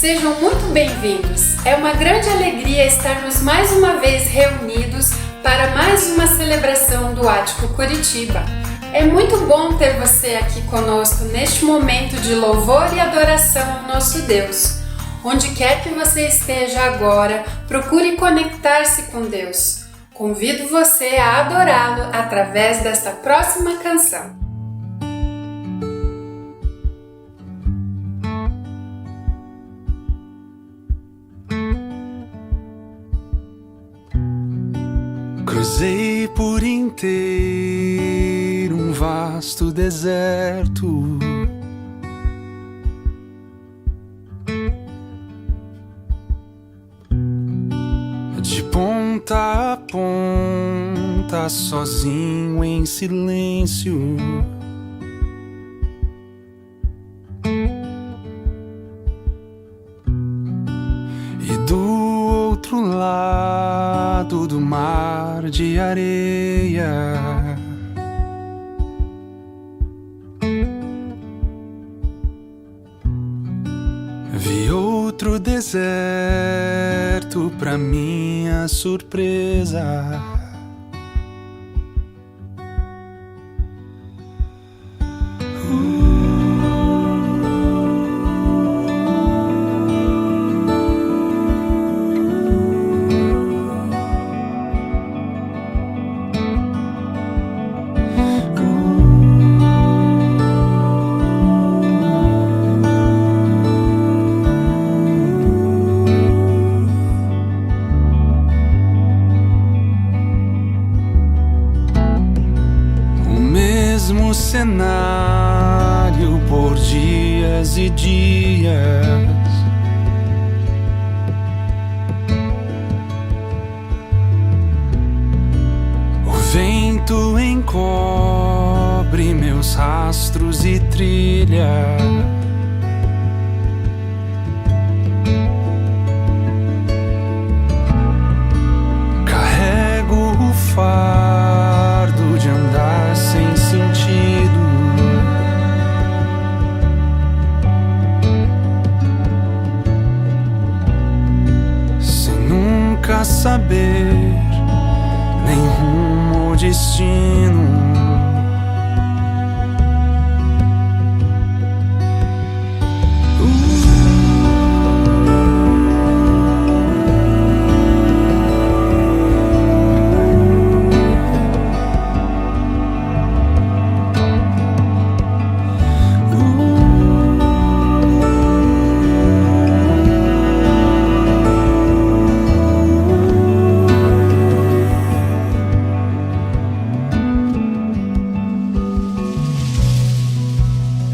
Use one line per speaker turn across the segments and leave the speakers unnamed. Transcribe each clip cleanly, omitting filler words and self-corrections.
Sejam muito bem-vindos! É uma grande alegria estarmos mais uma vez reunidos para mais uma celebração do Ático Curitiba. É muito bom ter você aqui conosco neste momento de louvor e adoração ao nosso Deus. Onde quer que você esteja agora, procure conectar-se com Deus. Convido você a adorá-lo através desta próxima canção.
Cruzei por inteiro um vasto deserto. De ponta a ponta, sozinho em silêncio. E do outro lado do mar de areia, vi outro deserto pra minha surpresa. Mesmo cenário por dias e dias. O vento encobre meus rastros e trilha. Carrego o fardo de andar sem sentido. Sem nunca saber nem rumo ou destino.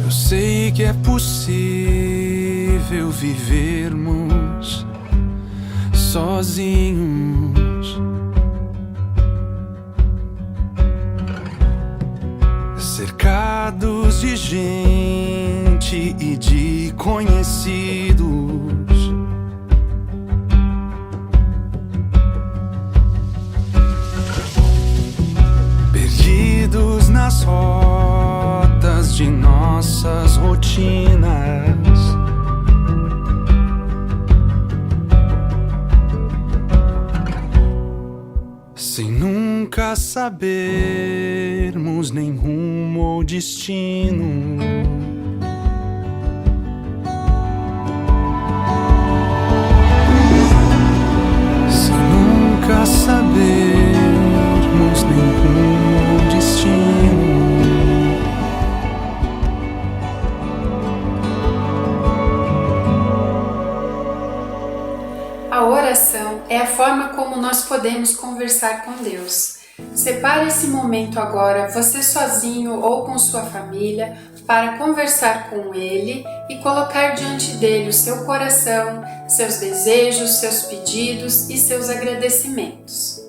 Eu sei que é possível vivermos sozinhos, cercados de gente e de conhecidos. Perdidos nas rotas de nossas rotinas. Sem nunca sabermos nem rumo ou destino. Sem nunca sabermos nem rumo ou destino.
A oração é a forma como nós podemos conversar com Deus. Separe esse momento agora, você sozinho ou com sua família, para conversar com Ele e colocar diante dele o seu coração, seus desejos, seus pedidos e seus agradecimentos.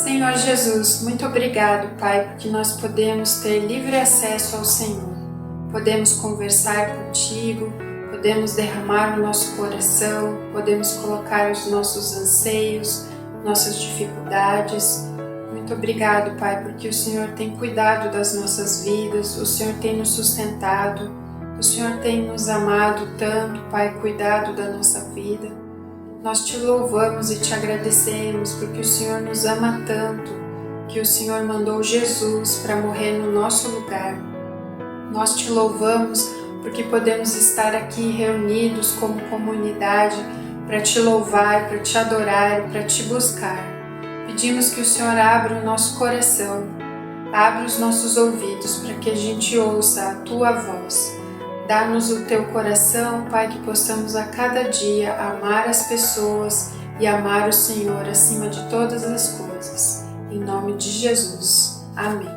Senhor Jesus, muito obrigado, Pai, porque nós podemos ter livre acesso ao Senhor. Podemos conversar contigo, podemos derramar o nosso coração, podemos colocar os nossos anseios, nossas dificuldades. Muito obrigado, Pai, porque o Senhor tem cuidado das nossas vidas, o Senhor tem nos sustentado, o Senhor tem nos amado tanto, Pai, cuidado da nossa vida. Nós te louvamos e te agradecemos porque o Senhor nos ama tanto, que o Senhor mandou Jesus para morrer no nosso lugar. Nós te louvamos porque podemos estar aqui reunidos como comunidade para te louvar, para te adorar, para te buscar. Pedimos que o Senhor abra o nosso coração, abra os nossos ouvidos para que a gente ouça a tua voz. Dá-nos o teu coração, Pai, que possamos a cada dia amar as pessoas e amar o Senhor acima de todas as coisas. Em nome de Jesus. Amém.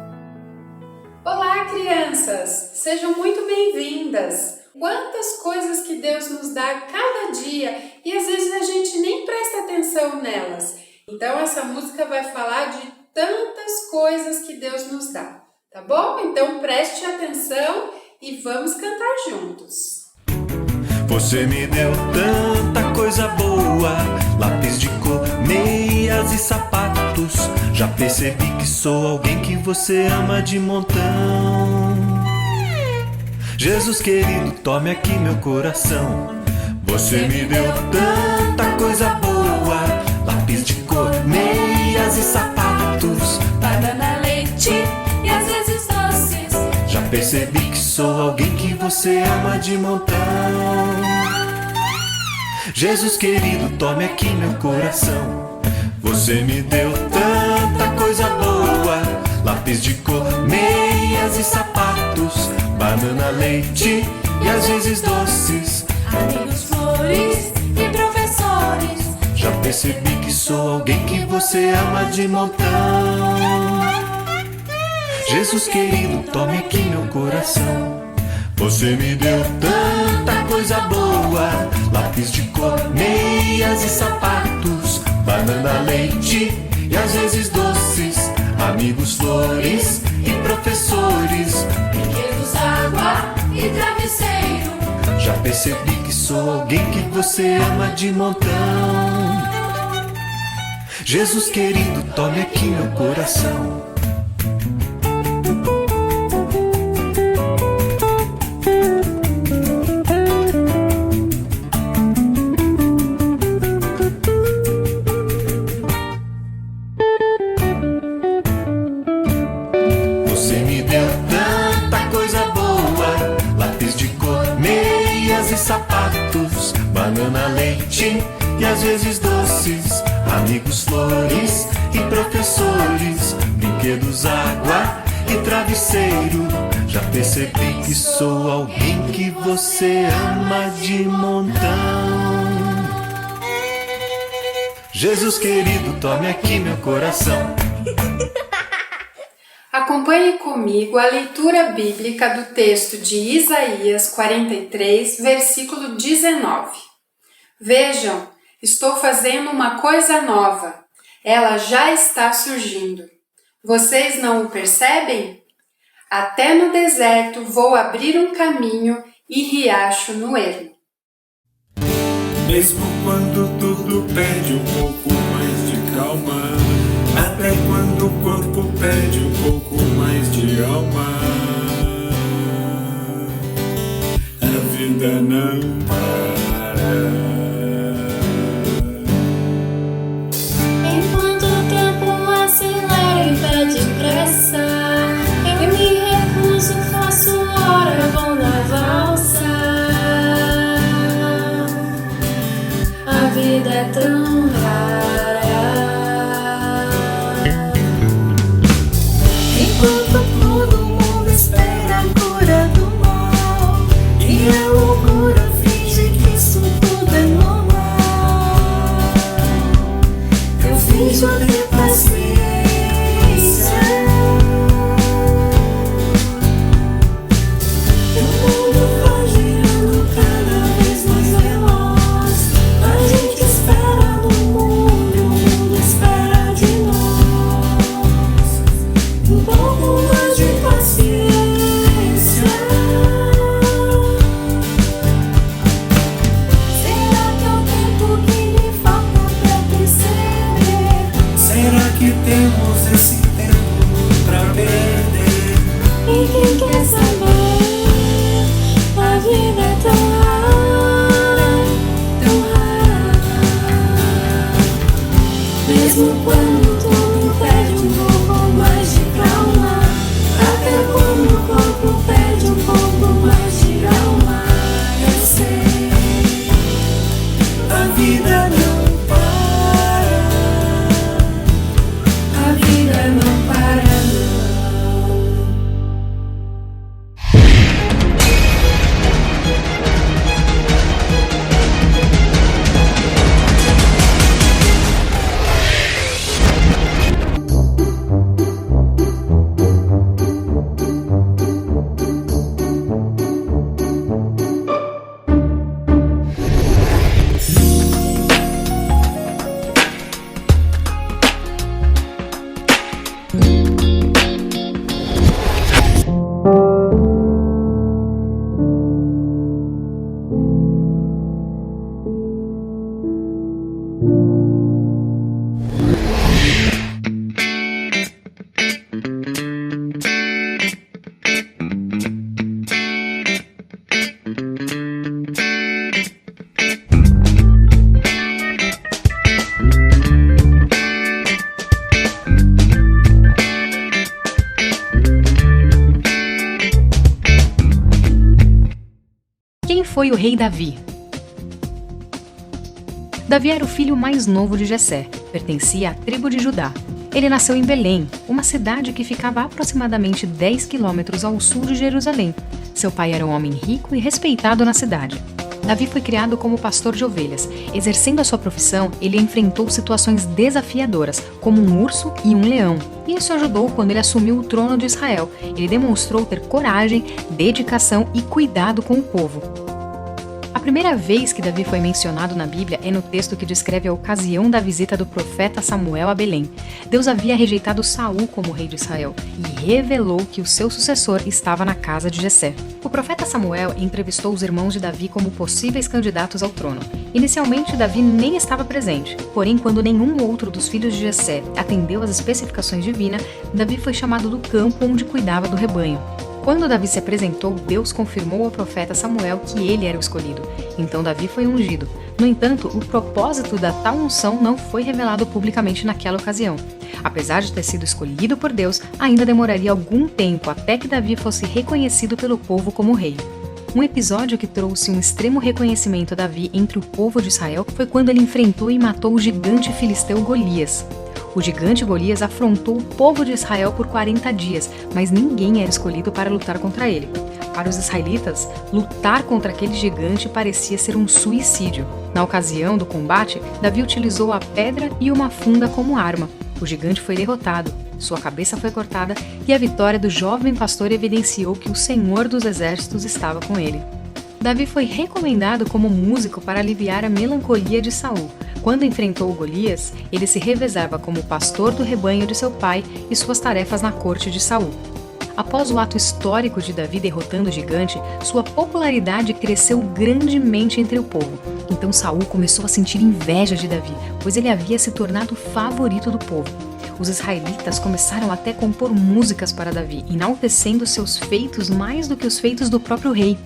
Olá, crianças! Sejam muito bem-vindas! Quantas coisas que Deus nos dá cada dia e às vezes a gente nem presta atenção nelas. Então essa música vai falar de tantas coisas que Deus nos dá, tá bom? Então preste atenção e vamos cantar juntos.
Você me deu tanta coisa boa, lápis de cor, meias e sapatos. Já percebi que sou alguém que você ama de montão. Jesus querido, tome aqui meu coração. Você me deu tanta coisa boa, lápis de cor, meias e sapatos,
banana, leite e às vezes doces.
Já percebi que sou alguém que você ama de montão. Jesus querido, tome aqui meu coração. Você me deu tanta coisa boa, lápis de cor, meias e sapatos, banana, leite e às vezes doces,
Amigos, flores e professores.
Já percebi que sou alguém que você ama de montão. Jesus querido, tome aqui meu coração. Você me deu tanta coisa boa, lápis de cor, meias e sapatos, banana, leite e às vezes doces, amigos, flores e professores,
Brinquedos, água e travesseiro.
Já percebi que sou alguém que você ama de montão. Jesus querido, tome aqui meu coração. Você me deu tanta coisa boa, lápis de cor, meias e sapatos, banana, leite e às vezes doces, amigos, flores e professores, brinquedos, água e travesseiro. Já percebi que sou alguém que você ama de montão. Jesus querido, tome aqui meu coração.
Acompanhe comigo a leitura bíblica do texto de Isaías 43, versículo 19. Vejam, estou fazendo uma coisa nova. Ela já está surgindo. Vocês não o percebem? Até no deserto vou abrir um caminho e riacho no ermo.
Mesmo quando tudo pede um pouco mais de calma, até quando o corpo pede um pouco mais de alma, a vida não para.
Enquanto o tempo acelera e pede pressa, eu me recuso, faço hora, vou na valsa. A vida é tão rara.
temos esse tempo pra perder.
E quem quer saber, a vida é tão rara, tão rara. Mesmo quando tudo pede um pouco mais de calma, até quando o corpo pede um pouco mais de alma, eu sei,
A vida não para.
a vida não para não.
Quem foi o rei Davi? Davi era o filho mais novo de Jessé, pertencia à tribo de Judá. Ele nasceu em Belém, uma cidade que ficava a aproximadamente 10 quilômetros ao sul de Jerusalém. Seu pai era um homem rico e respeitado na cidade. Davi foi criado como pastor de ovelhas. Exercendo a sua profissão, ele enfrentou situações desafiadoras, como um urso e um leão. E isso ajudou quando ele assumiu o trono de Israel. Ele demonstrou ter coragem, dedicação e cuidado com o povo. A primeira vez que Davi foi mencionado na Bíblia é no texto que descreve a ocasião da visita do profeta Samuel a Belém. Deus havia rejeitado Saul como rei de Israel e revelou que o seu sucessor estava na casa de Jessé. O profeta Samuel entrevistou os irmãos de Davi como possíveis candidatos ao trono. Inicialmente, Davi nem estava presente, porém, quando nenhum outro dos filhos de Jessé atendeu às especificações divinas, Davi foi chamado do campo onde cuidava do rebanho. Quando Davi se apresentou, Deus confirmou ao profeta Samuel que ele era o escolhido. Então Davi foi ungido. No entanto, o propósito da tal unção não foi revelado publicamente naquela ocasião. Apesar de ter sido escolhido por Deus, ainda demoraria algum tempo até que Davi fosse reconhecido pelo povo como rei. Um episódio que trouxe um extremo reconhecimento a Davi entre o povo de Israel foi quando ele enfrentou e matou o gigante filisteu Golias. O gigante Golias afrontou o povo de Israel por 40 dias, mas ninguém era escolhido para lutar contra ele. Para os israelitas, lutar contra aquele gigante parecia ser um suicídio. Na ocasião do combate, Davi utilizou a pedra e uma funda como arma. O gigante foi derrotado, sua cabeça foi cortada e a vitória do jovem pastor evidenciou que o Senhor dos Exércitos estava com ele. Davi foi recomendado como músico para aliviar a melancolia de Saul. Quando enfrentou Golias, ele se revezava como pastor do rebanho de seu pai e suas tarefas na corte de Saul. Após o ato histórico de Davi derrotando o gigante, sua popularidade cresceu grandemente entre o povo. Então Saul começou a sentir inveja de Davi, pois ele havia se tornado o favorito do povo. Os israelitas começaram até a compor músicas para Davi, enaltecendo seus feitos mais do que os feitos do próprio rei.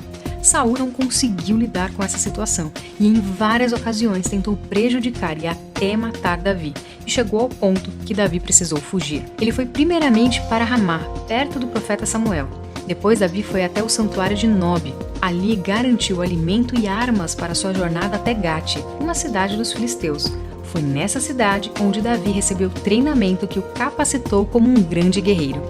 Saul não conseguiu lidar com essa situação e em várias ocasiões tentou prejudicar e até matar Davi, e chegou ao ponto que Davi precisou fugir. Ele foi primeiramente para Ramá, perto do profeta Samuel. Depois Davi foi até o santuário de Nob. Ali garantiu alimento e armas para sua jornada até Gate, uma cidade dos filisteus. Foi nessa cidade onde Davi recebeu treinamento que o capacitou como um grande guerreiro.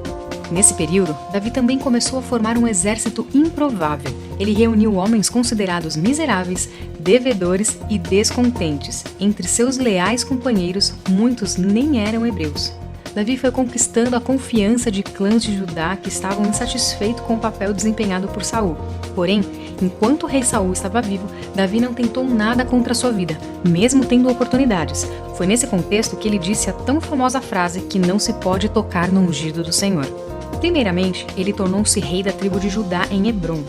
Nesse período, Davi também começou a formar um exército improvável. Ele reuniu homens considerados miseráveis, devedores e descontentes. Entre seus leais companheiros, muitos nem eram hebreus. Davi foi conquistando a confiança de clãs de Judá que estavam insatisfeitos com o papel desempenhado por Saul. Porém, enquanto o rei Saul estava vivo, Davi não tentou nada contra sua vida, mesmo tendo oportunidades. Foi nesse contexto que ele disse a tão famosa frase que não se pode tocar no ungido do Senhor. Primeiramente, ele tornou-se rei da tribo de Judá em Hebrom.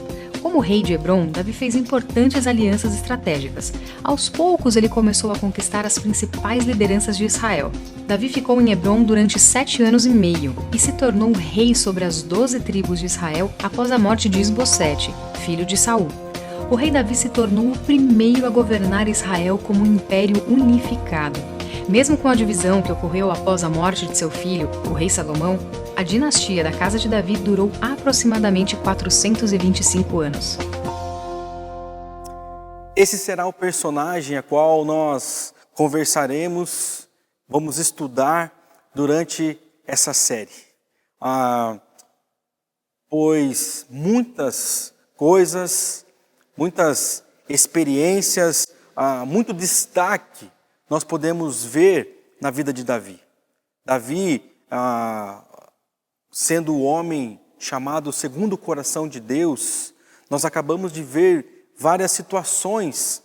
Como rei de Hebrom, Davi fez importantes alianças estratégicas. Aos poucos, ele começou a conquistar as principais lideranças de Israel. Davi ficou em Hebrom durante 7 anos e meio e se tornou rei sobre as 12 tribos de Israel após a morte de Isbosete, filho de Saul. O rei Davi se tornou o primeiro a governar Israel como um império unificado. Mesmo com a divisão que ocorreu após a morte de seu filho, o rei Salomão, a dinastia da casa de Davi durou aproximadamente 425 anos.
Esse será o personagem a qual nós conversaremos, vamos estudar durante essa série. Pois muitas coisas, muitas experiências, muito destaque nós podemos ver na vida de Davi. Davi, sendo o homem chamado segundo o coração de Deus, nós acabamos de ver várias situações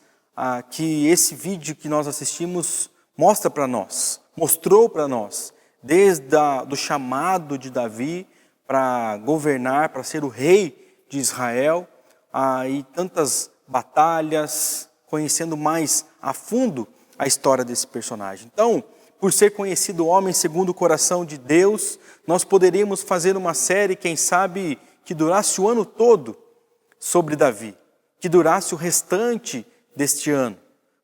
que esse vídeo que nós assistimos mostra para nós, mostrou para nós, desde do chamado de Davi para governar, para ser o rei de Israel, e tantas batalhas, conhecendo mais a fundo a história desse personagem. Então, por ser conhecido homem segundo o coração de Deus, nós poderíamos fazer uma série, quem sabe, que durasse o ano todo sobre Davi, que durasse o restante deste ano.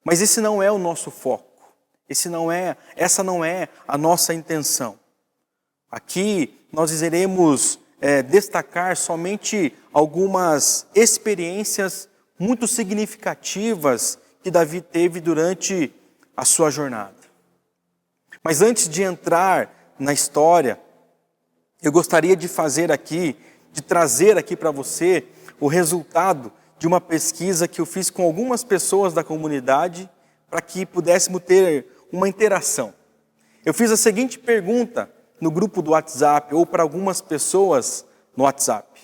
Mas esse não é o nosso foco, essa não é a nossa intenção. Aqui nós iremos destacar somente algumas experiências muito significativas que Davi teve durante a sua jornada. Mas antes de entrar na história, eu gostaria de trazer aqui para você o resultado de uma pesquisa que eu fiz com algumas pessoas da comunidade para que pudéssemos ter uma interação. Eu fiz a seguinte pergunta no grupo do WhatsApp ou para algumas pessoas no WhatsApp.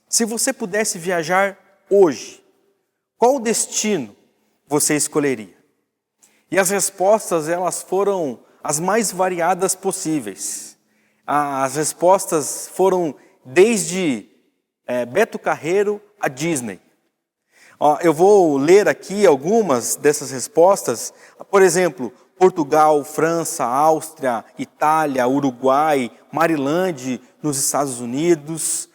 Se você pudesse viajar hoje, qual destino você escolheria? E as respostas, elas foram as mais variadas possíveis. As respostas foram desde Beto Carreiro a Disney. Eu vou ler aqui algumas dessas respostas. Por exemplo, Portugal, França, Áustria, Itália, Uruguai, Maryland, nos Estados Unidos.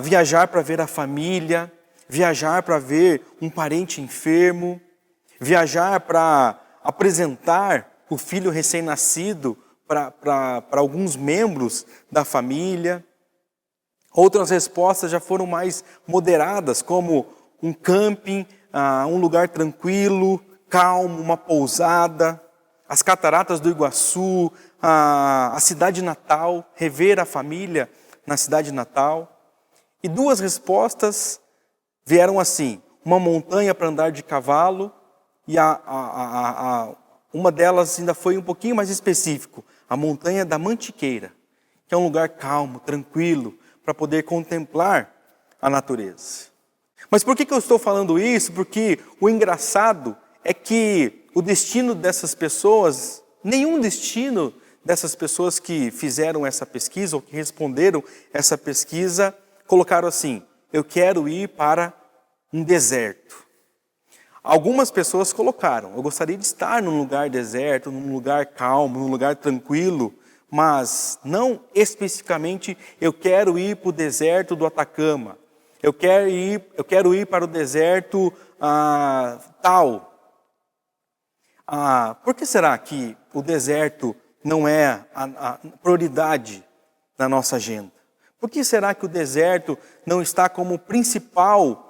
Viajar para ver a família, viajar para ver um parente enfermo, viajar para apresentar o filho recém-nascido para alguns membros da família. Outras respostas já foram mais moderadas, como um camping, um lugar tranquilo, calmo, uma pousada, as cataratas do Iguaçu, a cidade natal, rever a família na cidade natal. E 2 respostas vieram assim: uma montanha para andar de cavalo, e uma delas ainda foi um pouquinho mais específico, a Montanha da Mantiqueira, que é um lugar calmo, tranquilo, para poder contemplar a natureza. Mas por que eu estou falando isso? Porque o engraçado é que o destino dessas pessoas, nenhum destino dessas pessoas que fizeram essa pesquisa ou que responderam essa pesquisa, colocaram assim: eu quero ir para um deserto. Algumas pessoas colocaram: eu gostaria de estar num lugar deserto, num lugar calmo, num lugar tranquilo, mas não especificamente eu quero ir para o deserto do Atacama. Eu quero ir para o deserto tal. Por que será que o deserto não é a prioridade na nossa agenda? Por que será que o deserto não está como principal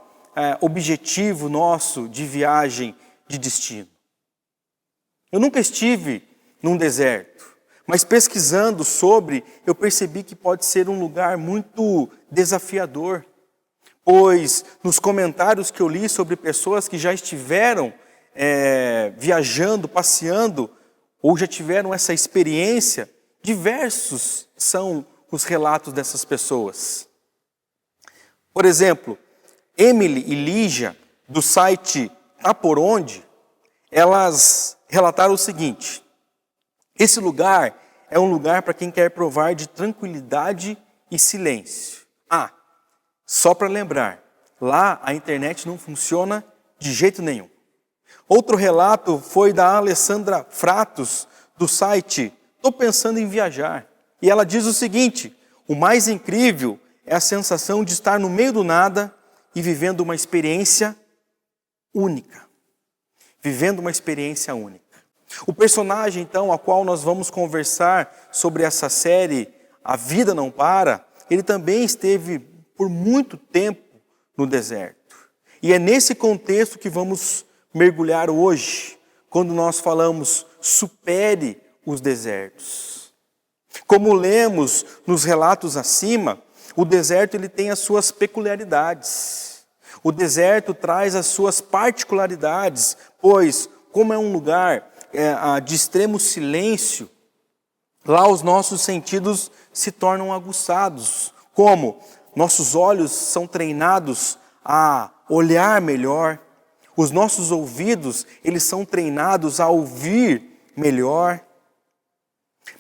objetivo nosso de viagem, de destino? Eu nunca estive num deserto, mas pesquisando sobre, eu percebi que pode ser um lugar muito desafiador. Pois nos comentários que eu li sobre pessoas que já estiveram viajando, passeando, ou já tiveram essa experiência, diversos são os relatos dessas pessoas. Por exemplo, Emily e Lígia, do site Tá Por Onde, elas relataram o seguinte: esse lugar é um lugar para quem quer provar de tranquilidade e silêncio. Só para lembrar, Lá a internet não funciona de jeito nenhum. Outro relato foi da Alessandra Fratos, do site Tô Pensando em Viajar. E ela diz o seguinte: o mais incrível é a sensação de estar no meio do nada e vivendo uma experiência única. Vivendo uma experiência única. O personagem, então, a qual nós vamos conversar sobre essa série, A Vida Não Para, ele também esteve por muito tempo no deserto. E é nesse contexto que vamos mergulhar hoje, quando nós falamos supere os desertos. Como lemos nos relatos acima, o deserto ele tem as suas peculiaridades. O deserto traz as suas particularidades, pois como é um lugar de extremo silêncio, lá os nossos sentidos se tornam aguçados. Como nossos olhos são treinados a olhar melhor, os nossos ouvidos eles são treinados a ouvir melhor.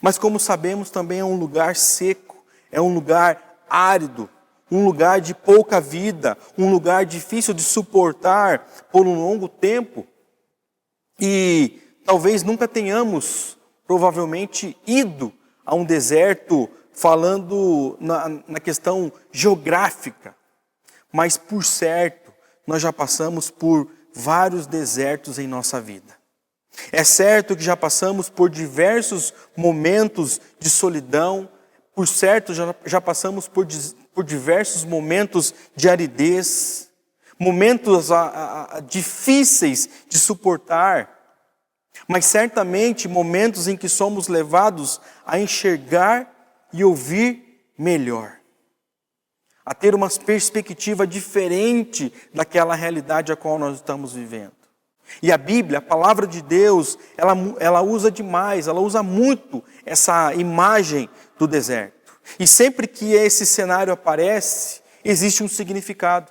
Mas como sabemos, também é um lugar seco, é um lugar árido, um lugar de pouca vida, um lugar difícil de suportar por um longo tempo. E talvez nunca tenhamos, provavelmente, ido a um deserto falando na questão geográfica. Mas, por certo, nós já passamos por vários desertos em nossa vida. É certo que já passamos por diversos momentos de solidão, por certo já passamos por diversos momentos de aridez, momentos difíceis de suportar, mas certamente momentos em que somos levados a enxergar e ouvir melhor, a ter uma perspectiva diferente daquela realidade a qual nós estamos vivendo. E a Bíblia, a palavra de Deus, ela usa demais, ela usa muito essa imagem do deserto. E sempre que esse cenário aparece, existe um significado.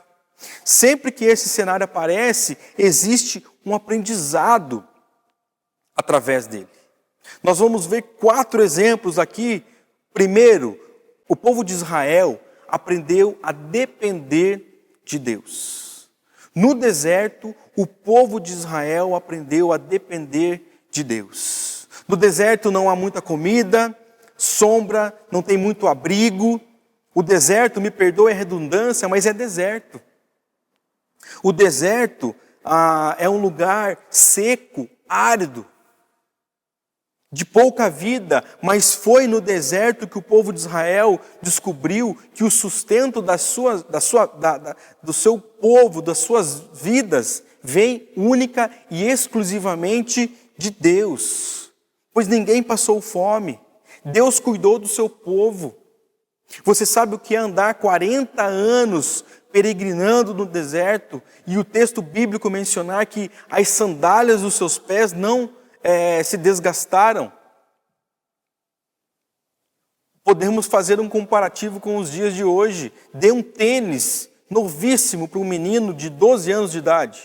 Sempre que esse cenário aparece, existe um aprendizado através dele. Nós vamos ver 4 exemplos aqui. Primeiro, o povo de Israel aprendeu a depender de Deus. No deserto, o povo de Israel aprendeu a depender de Deus. No deserto não há muita comida, sombra, não tem muito abrigo. O deserto, me perdoe a redundância, mas é deserto. O deserto é um lugar seco, árido, de pouca vida, mas foi no deserto que o povo de Israel descobriu que o sustento do seu povo, das suas vidas, vem única e exclusivamente de Deus. Pois ninguém passou fome, Deus cuidou do seu povo. Você sabe o que é andar 40 anos peregrinando no deserto e o texto bíblico mencionar que as sandálias dos seus pés não se desgastaram? Podemos fazer um comparativo com os dias de hoje. Dê um tênis novíssimo para um menino de 12 anos de idade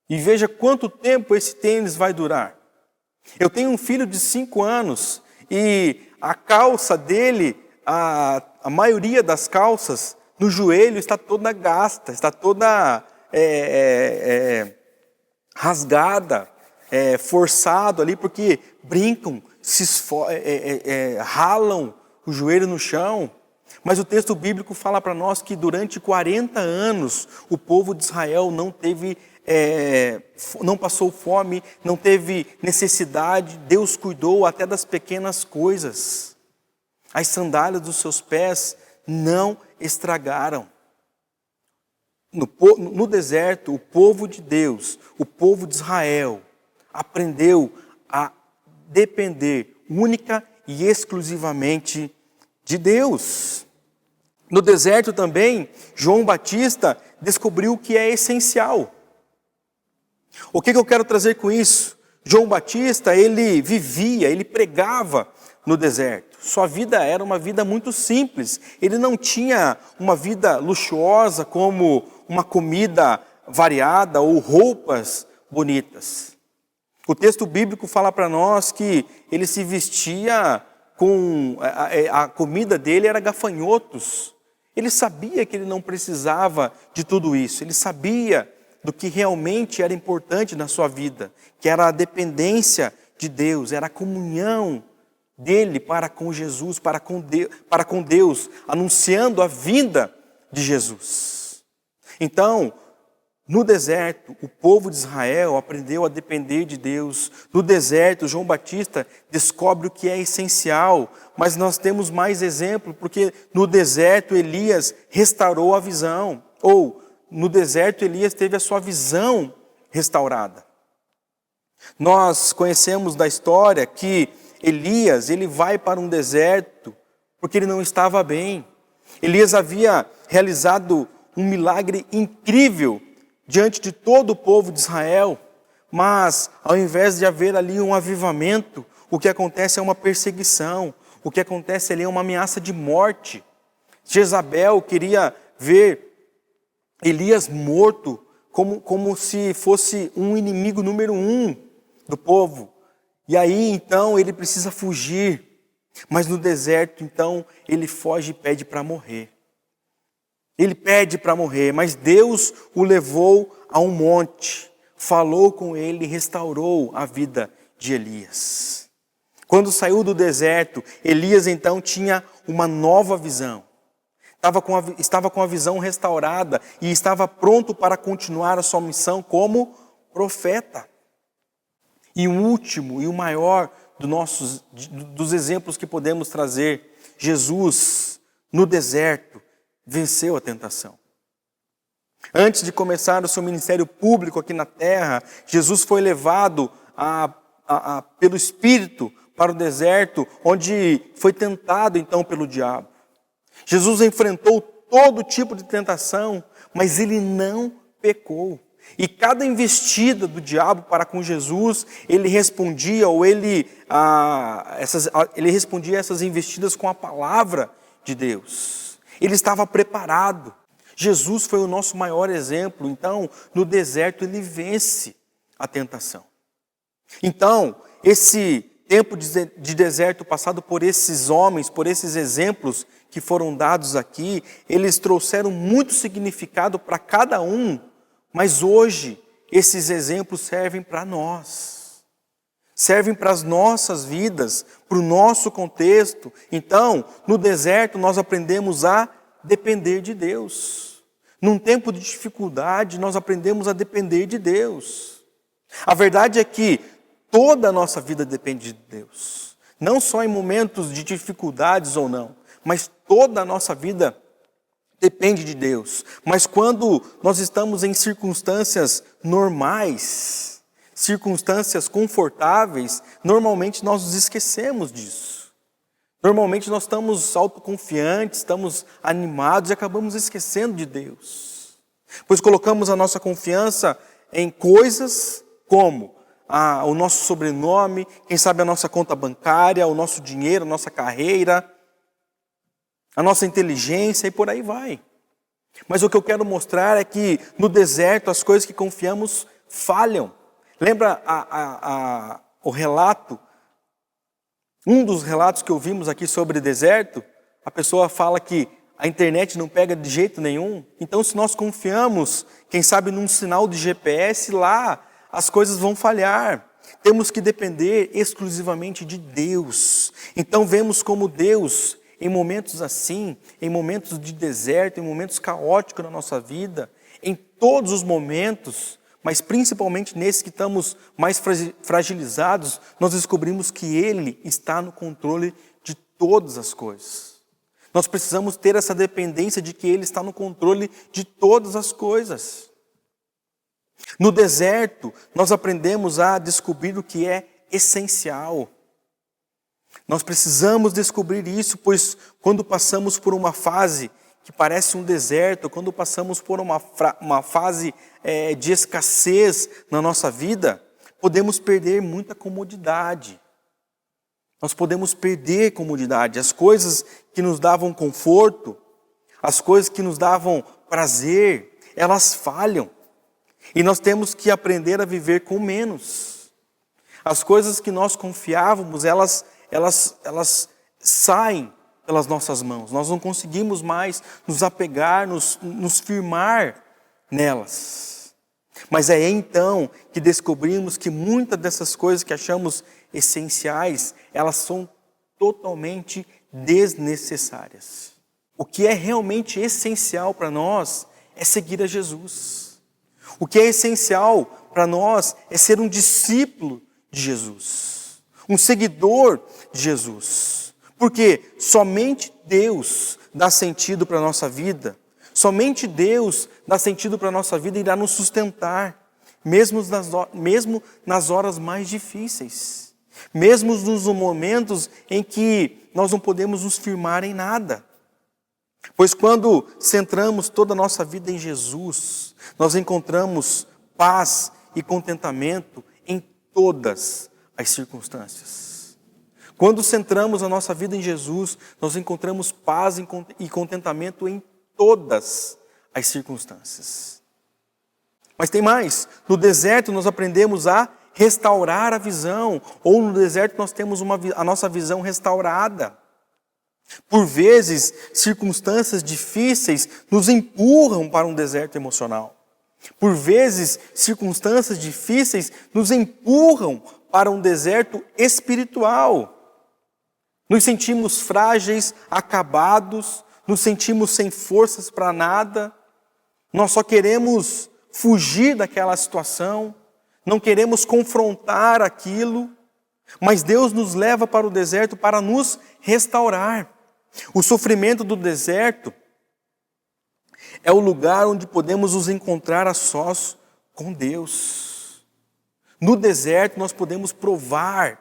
e veja quanto tempo esse tênis vai durar. Eu tenho um filho de 5 anos e a calça dele, a maioria das calças no joelho está toda gasta, está toda rasgada, forçado ali, porque brincam, ralam o joelho no chão. Mas o texto bíblico fala para nós que durante 40 anos o povo de Israel não passou fome, não teve necessidade. Deus cuidou até das pequenas coisas. As sandálias dos seus pés não estragaram. No deserto, o povo de Deus, o povo de Israel, aprendeu a depender única e exclusivamente de Deus. No deserto também, João Batista descobriu o que é essencial. O que eu quero trazer com isso? João Batista, ele vivia, ele pregava no deserto. Sua vida era uma vida muito simples. Ele não tinha uma vida luxuosa como uma comida variada ou roupas bonitas. O texto bíblico fala para nós que ele se vestia com... A comida dele era gafanhotos. Ele sabia que ele não precisava de tudo isso. Ele sabia do que realmente era importante na sua vida, que era a dependência de Deus, era a comunhão dele para com Jesus, para com Deus, anunciando a vinda de Jesus. Então, no deserto, o povo de Israel aprendeu a depender de Deus. No deserto, João Batista descobre o que é essencial. Mas nós temos mais exemplo, porque no deserto Elias restaurou a visão. Ou, no deserto, Elias teve a sua visão restaurada. Nós conhecemos da história que Elias, ele vai para um deserto porque ele não estava bem. Elias havia realizado um milagre incrível diante de todo o povo de Israel, mas ao invés de haver ali um avivamento, o que acontece é uma perseguição, o que acontece ali é uma ameaça de morte. Jezabel queria ver Elias morto como se fosse um inimigo número 1 do povo. E aí então ele precisa fugir, mas no deserto então ele foge e pede para morrer. Ele pede para morrer, mas Deus o levou a um monte, falou com ele e restaurou a vida de Elias. Quando saiu do deserto, Elias então tinha uma nova visão. Estava com a visão restaurada e estava pronto para continuar a sua missão como profeta. E o último e o maior dos exemplos que podemos trazer, Jesus no deserto venceu a tentação. Antes de começar o seu ministério público aqui na terra, Jesus foi levado pelo Espírito para o deserto, onde foi tentado então pelo diabo. Jesus enfrentou todo tipo de tentação, mas ele não pecou. E cada investida do diabo para com Jesus, ele respondia respondia essas investidas com a palavra de Deus. Ele estava preparado. Jesus foi o nosso maior exemplo. Então, no deserto, ele vence a tentação. Então, esse tempo de deserto passado por esses homens, por esses exemplos que foram dados aqui, eles trouxeram muito significado para cada um, mas hoje esses exemplos servem para nós. Servem para as nossas vidas, para o nosso contexto. Então, no deserto, nós aprendemos a depender de Deus. Num tempo de dificuldade, nós aprendemos a depender de Deus. A verdade é que toda a nossa vida depende de Deus. Não só em momentos de dificuldades ou não, mas toda a nossa vida depende de Deus. Mas quando nós estamos em circunstâncias normais, circunstâncias confortáveis, normalmente nós nos esquecemos disso. Normalmente nós estamos autoconfiantes, estamos animados e acabamos esquecendo de Deus. Pois colocamos a nossa confiança em coisas como o nosso sobrenome, quem sabe a nossa conta bancária, o nosso dinheiro, a nossa carreira, a nossa inteligência e por aí vai. Mas o que eu quero mostrar é que no deserto as coisas que confiamos falham. Lembra o relato, um dos relatos que ouvimos aqui sobre deserto? A pessoa fala que a internet não pega de jeito nenhum. Então, se nós confiamos, quem sabe num sinal de GPS, lá as coisas vão falhar. Temos que depender exclusivamente de Deus. Então, vemos como Deus, em momentos assim, em momentos de deserto, em momentos caóticos na nossa vida, em todos os momentos, mas principalmente nesses que estamos mais fragilizados, nós descobrimos que Ele está no controle de todas as coisas. Nós precisamos ter essa dependência de que Ele está no controle de todas as coisas. No deserto, nós aprendemos a descobrir o que é essencial. Nós precisamos descobrir isso, pois quando passamos por uma fase que parece um deserto, quando passamos por uma fase de escassez na nossa vida, podemos perder muita comodidade. Nós podemos perder comodidade. As coisas que nos davam conforto, as coisas que nos davam prazer, elas falham. E nós temos que aprender a viver com menos. As coisas que nós confiávamos, elas saem pelas nossas mãos. Nós não conseguimos mais nos apegar, nos firmar nelas. Mas é então que descobrimos que muitas dessas coisas que achamos essenciais, elas são totalmente desnecessárias. O que é realmente essencial para nós é seguir a Jesus. O que é essencial para nós é ser um discípulo de Jesus, um seguidor de Jesus. Porque somente Deus dá sentido para a nossa vida, somente Deus dá sentido para a nossa vida e irá nos sustentar, mesmo nas horas mais difíceis, mesmo nos momentos em que nós não podemos nos firmar em nada. Pois quando centramos toda a nossa vida em Jesus, nós encontramos paz e contentamento em todas as circunstâncias. Quando centramos a nossa vida em Jesus, nós encontramos paz e contentamento em todas as circunstâncias. Mas tem mais. No deserto nós aprendemos a restaurar a visão. Ou no deserto nós temos a nossa visão restaurada. Por vezes, circunstâncias difíceis nos empurram para um deserto emocional. Por vezes, circunstâncias difíceis nos empurram para um deserto espiritual. Nos sentimos frágeis, acabados, nos sentimos sem forças para nada. Nós só queremos fugir daquela situação, não queremos confrontar aquilo, mas Deus nos leva para o deserto para nos restaurar. O sofrimento do deserto é o lugar onde podemos nos encontrar a sós com Deus. No deserto nós podemos provar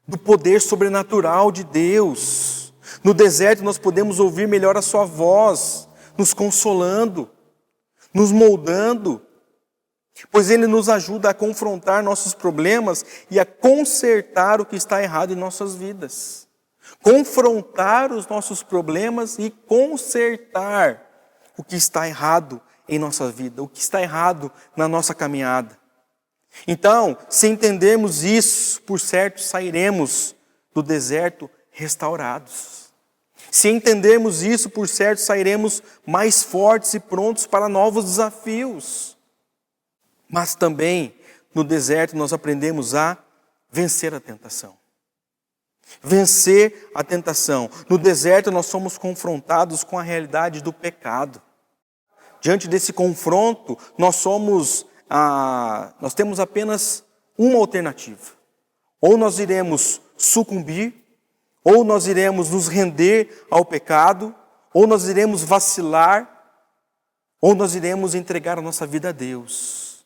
do poder sobrenatural de Deus. No deserto nós podemos ouvir melhor a sua voz, nos consolando, nos moldando, pois Ele nos ajuda a confrontar nossos problemas e a consertar o que está errado em nossas vidas. Confrontar os nossos problemas e consertar o que está errado em nossa vida, o que está errado na nossa caminhada. Então, se entendermos isso, por certo, sairemos do deserto restaurados. Se entendermos isso, por certo, sairemos mais fortes e prontos para novos desafios. Mas também, no deserto, nós aprendemos a vencer a tentação. Vencer a tentação. No deserto nós somos confrontados com a realidade do pecado. Diante desse confronto, nós temos apenas uma alternativa. Ou nós iremos sucumbir, ou nós iremos nos render ao pecado, ou nós iremos vacilar, ou nós iremos entregar a nossa vida a Deus.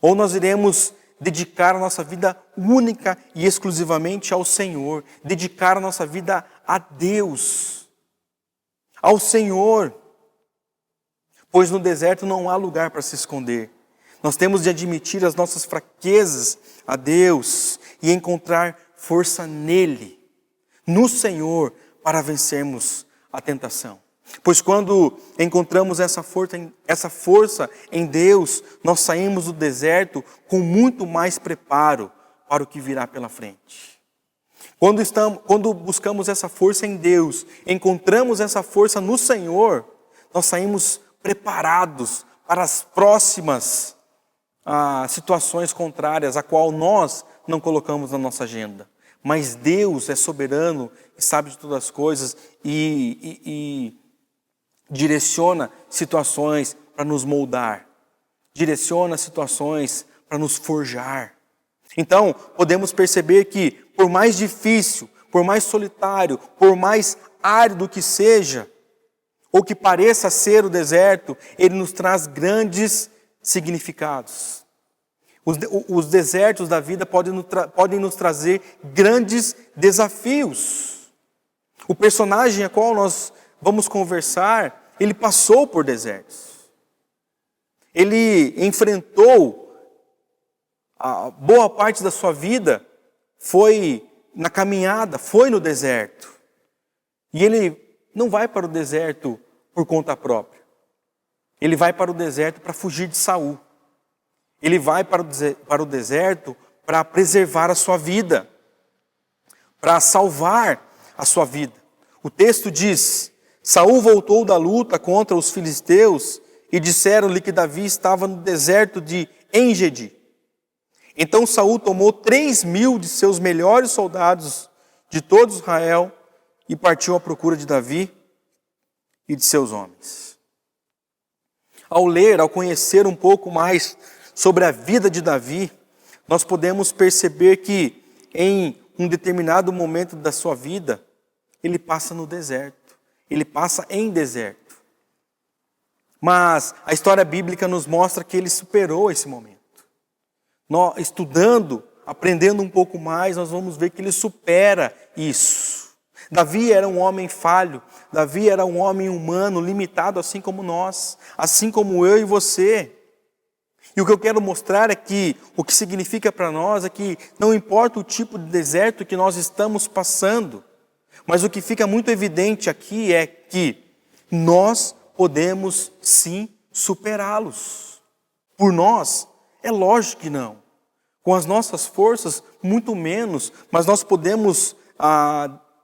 Ou nós iremos dedicar a nossa vida única e exclusivamente ao Senhor. Dedicar a nossa vida a Deus, ao Senhor. Pois no deserto não há lugar para se esconder. Nós temos de admitir as nossas fraquezas a Deus e encontrar força nele, no Senhor, para vencermos a tentação. Pois quando encontramos essa força em Deus, nós saímos do deserto com muito mais preparo para o que virá pela frente. Quando buscamos essa força em Deus, encontramos essa força no Senhor, nós saímos preparados para as próximas situações contrárias, a qual nós não colocamos na nossa agenda. Mas Deus é soberano e sabe de todas as coisas e direciona situações para nos moldar, direciona situações para nos forjar. Então, podemos perceber que, por mais difícil, por mais solitário, por mais árido que seja, ou que pareça ser o deserto, ele nos traz grandes significados. Os desertos da vida podem nos trazer grandes desafios. O personagem a qual nós vamos conversar, ele passou por desertos. Ele enfrentou, a boa parte da sua vida foi na caminhada, foi no deserto. E ele não vai para o deserto por conta própria. Ele vai para o deserto para fugir de Saul. Ele vai para o deserto para preservar a sua vida, para salvar a sua vida. O texto diz: Saul voltou da luta contra os filisteus e disseram-lhe que Davi estava no deserto de Engedi. Então Saul tomou 3.000 de seus melhores soldados de todo Israel e partiu à procura de Davi e de seus homens. Ao ler, ao conhecer um pouco mais sobre a vida de Davi, nós podemos perceber que em um determinado momento da sua vida, ele passa no deserto, ele passa em deserto. Mas a história bíblica nos mostra que ele superou esse momento. Nós, estudando, aprendendo um pouco mais, nós vamos ver que ele supera isso. Davi era um homem falho, Davi era um homem humano, limitado assim como nós, assim como eu e você. E o que eu quero mostrar é que o que significa para nós é que não importa o tipo de deserto que nós estamos passando, mas o que fica muito evidente aqui é que nós podemos sim superá-los. Por nós, é lógico que não. Com as nossas forças, muito menos, mas nós podemos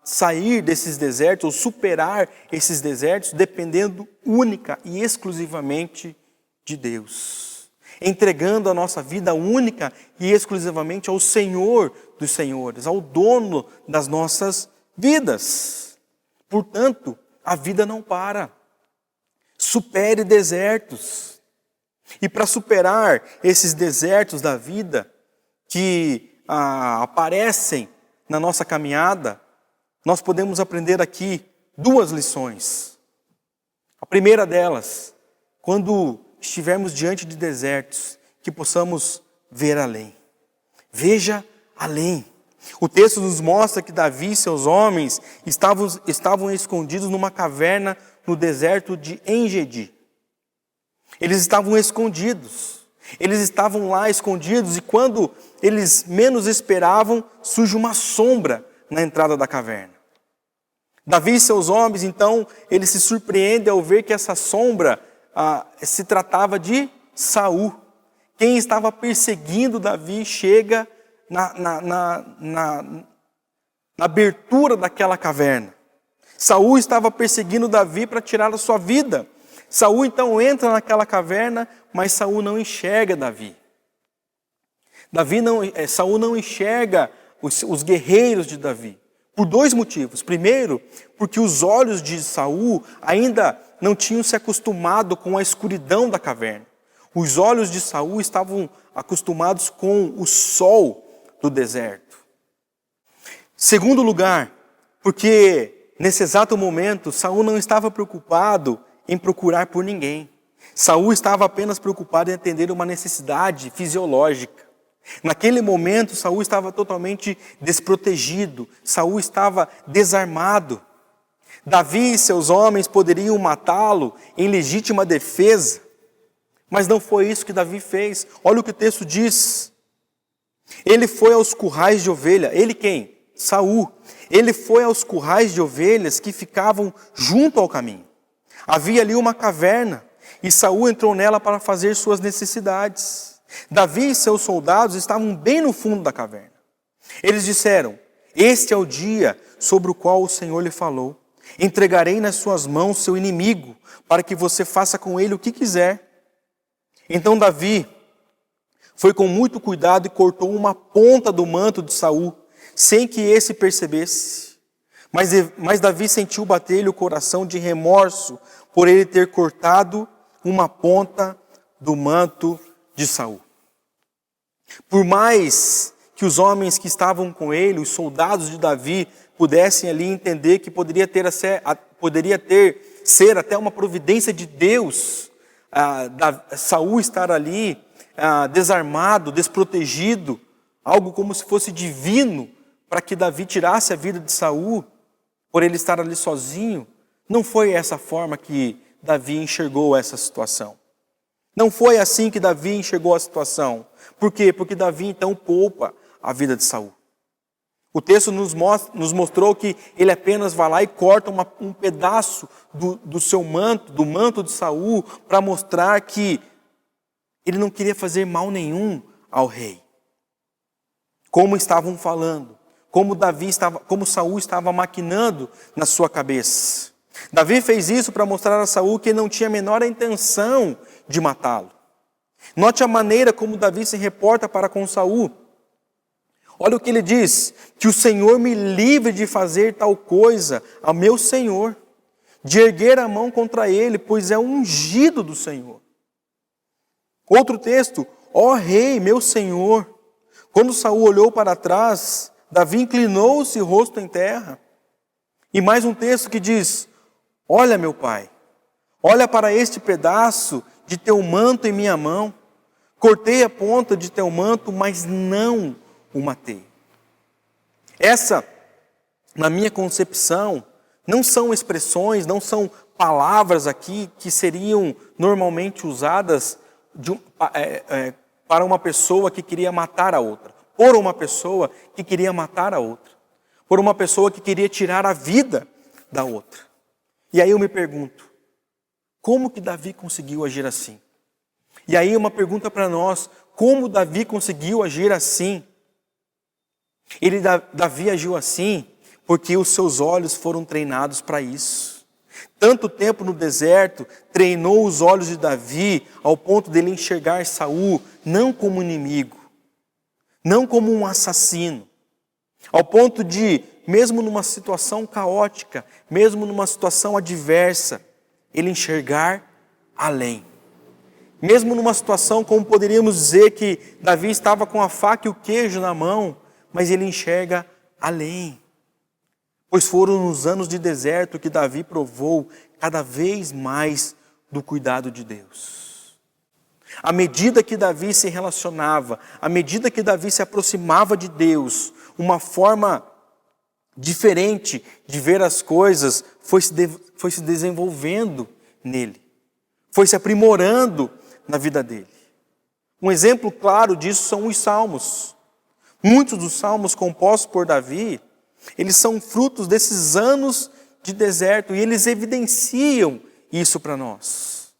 sair desses desertos ou superar esses desertos dependendo única e exclusivamente de Deus. Entregando a nossa vida única e exclusivamente ao Senhor dos Senhores, ao dono das nossas vidas. Portanto, a vida não para. Supere desertos. E para superar esses desertos da vida que aparecem na nossa caminhada, nós podemos aprender aqui 2 lições. A primeira delas, quando estivermos diante de desertos, que possamos ver além. Veja além. O texto nos mostra que Davi e seus homens estavam escondidos numa caverna no deserto de Engedi. Eles estavam escondidos. Eles estavam lá escondidos e quando eles menos esperavam, surge uma sombra na entrada da caverna. Davi e seus homens, então, eles se surpreendem ao ver que essa sombra se tratava de Saul. Quem estava perseguindo Davi chega na abertura daquela caverna. Saul estava perseguindo Davi para tirar a sua vida. Saul então entra naquela caverna, mas Saul não enxerga Davi. Saul não enxerga os guerreiros de Davi. Por 2 motivos. Primeiro, porque os olhos de Saul ainda não tinham se acostumado com a escuridão da caverna. Os olhos de Saul estavam acostumados com o sol do deserto. Segundo lugar, porque nesse exato momento Saul não estava preocupado em procurar por ninguém. Saul estava apenas preocupado em atender uma necessidade fisiológica. Naquele momento, Saul estava totalmente desprotegido. Saul estava desarmado. Davi e seus homens poderiam matá-lo em legítima defesa, mas não foi isso que Davi fez. Olha o que o texto diz. Ele foi aos currais de ovelha. Ele quem? Saul. Ele foi aos currais de ovelhas que ficavam junto ao caminho. Havia ali uma caverna e Saul entrou nela para fazer suas necessidades. Davi e seus soldados estavam bem no fundo da caverna. Eles disseram: este é o dia sobre o qual o Senhor lhe falou. Entregarei nas suas mãos seu inimigo, para que você faça com ele o que quiser. Então Davi foi com muito cuidado e cortou uma ponta do manto de Saul, sem que esse percebesse. Mas Davi sentiu bater-lhe o coração de remorso por ele ter cortado uma ponta do manto de Saul. Por mais que os homens que estavam com ele, os soldados de Davi, pudessem ali entender que poderia ser até uma providência de Deus, Saul estar ali desarmado, desprotegido, algo como se fosse divino, para que Davi tirasse a vida de Saul, por ele estar ali sozinho, não foi essa forma que Davi enxergou essa situação. Não foi assim que Davi enxergou a situação. Por quê? Porque Davi então poupa a vida de Saul. O texto nos mostrou que ele apenas vai lá e corta um pedaço do seu manto, do manto de Saul, para mostrar que ele não queria fazer mal nenhum ao rei. Como estavam falando, como Saul estava maquinando na sua cabeça. Davi fez isso para mostrar a Saul que ele não tinha a menor intenção de matá-lo. Note a maneira como Davi se reporta para com Saul. Olha o que ele diz: que o Senhor me livre de fazer tal coisa a meu Senhor, de erguer a mão contra ele, pois é o ungido do Senhor. Outro texto: ó rei, meu Senhor. Quando Saul olhou para trás, Davi inclinou-se rosto em terra. E mais um texto que diz: olha, meu pai, olha para este pedaço de teu manto em minha mão. Cortei a ponta de teu manto, mas não o matei. Essa, na minha concepção, não são expressões, não são palavras aqui que seriam normalmente usadas para uma pessoa que queria matar a outra, por uma pessoa que queria matar a outra, por uma pessoa que queria tirar a vida da outra. E aí eu me pergunto, como que Davi conseguiu agir assim? E aí uma pergunta para nós: como Davi conseguiu agir assim? Davi agiu assim porque os seus olhos foram treinados para isso. Tanto tempo no deserto treinou os olhos de Davi ao ponto dele enxergar Saul não como inimigo, não como um assassino, ao ponto de, mesmo numa situação caótica, mesmo numa situação adversa, ele enxergar além. Mesmo numa situação como poderíamos dizer que Davi estava com a faca e o queijo na mão, mas ele enxerga além. Pois foram nos anos de deserto que Davi provou cada vez mais do cuidado de Deus. À medida que Davi se relacionava, à medida que Davi se aproximava de Deus, uma forma diferente de ver as coisas foi se desenvolvendo nele, foi se aprimorando na vida dele. Um exemplo claro disso são os salmos. Muitos dos salmos compostos por Davi, eles são frutos desses anos de deserto e eles evidenciam isso para nós.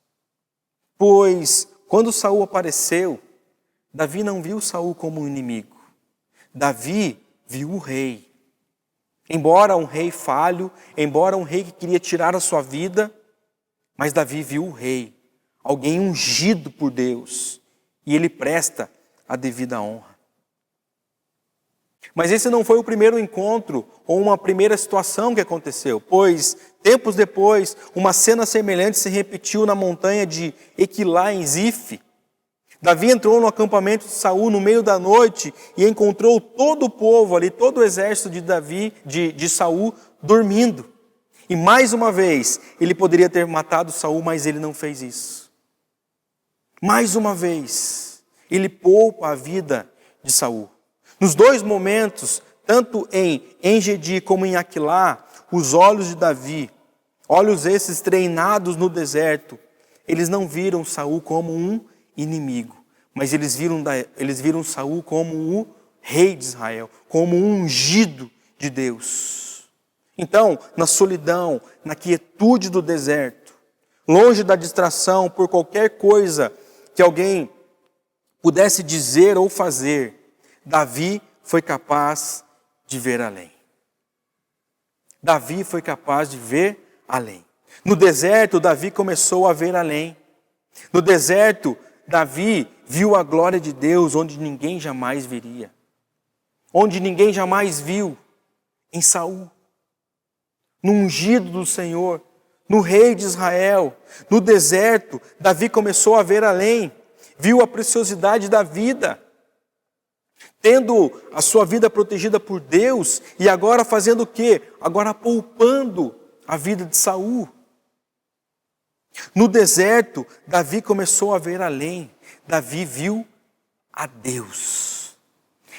Pois quando Saul apareceu, Davi não viu Saul como um inimigo. Davi viu o rei. Embora um rei falho, embora um rei que queria tirar a sua vida, mas Davi viu o rei, alguém ungido por Deus, e ele presta a devida honra. Mas esse não foi o primeiro encontro ou uma primeira situação que aconteceu, pois tempos depois, uma cena semelhante se repetiu na montanha de Equilá, em Zif. Davi entrou no acampamento de Saul no meio da noite e encontrou todo o povo ali, todo o exército de Saul dormindo. E mais uma vez, ele poderia ter matado Saul, mas ele não fez isso. Mais uma vez, ele poupa a vida de Saul. Nos dois momentos, tanto em Engedi como em Aquilá, os olhos de Davi, olhos esses treinados no deserto, eles não viram Saul como um inimigo, mas eles viram Saul como o rei de Israel, como um ungido de Deus. Então, na solidão, na quietude do deserto, longe da distração por qualquer coisa que alguém pudesse dizer ou fazer, Davi foi capaz de ver além. Davi foi capaz de ver além. No deserto, Davi começou a ver além. No deserto, Davi viu a glória de Deus onde ninguém jamais veria. Onde ninguém jamais viu, em Saul. No ungido do Senhor, no rei de Israel. No deserto, Davi começou a ver além. Viu a preciosidade da vida. Tendo a sua vida protegida por Deus e agora fazendo o quê? Agora poupando a vida de Saul. No deserto, Davi começou a ver além. Davi viu a Deus.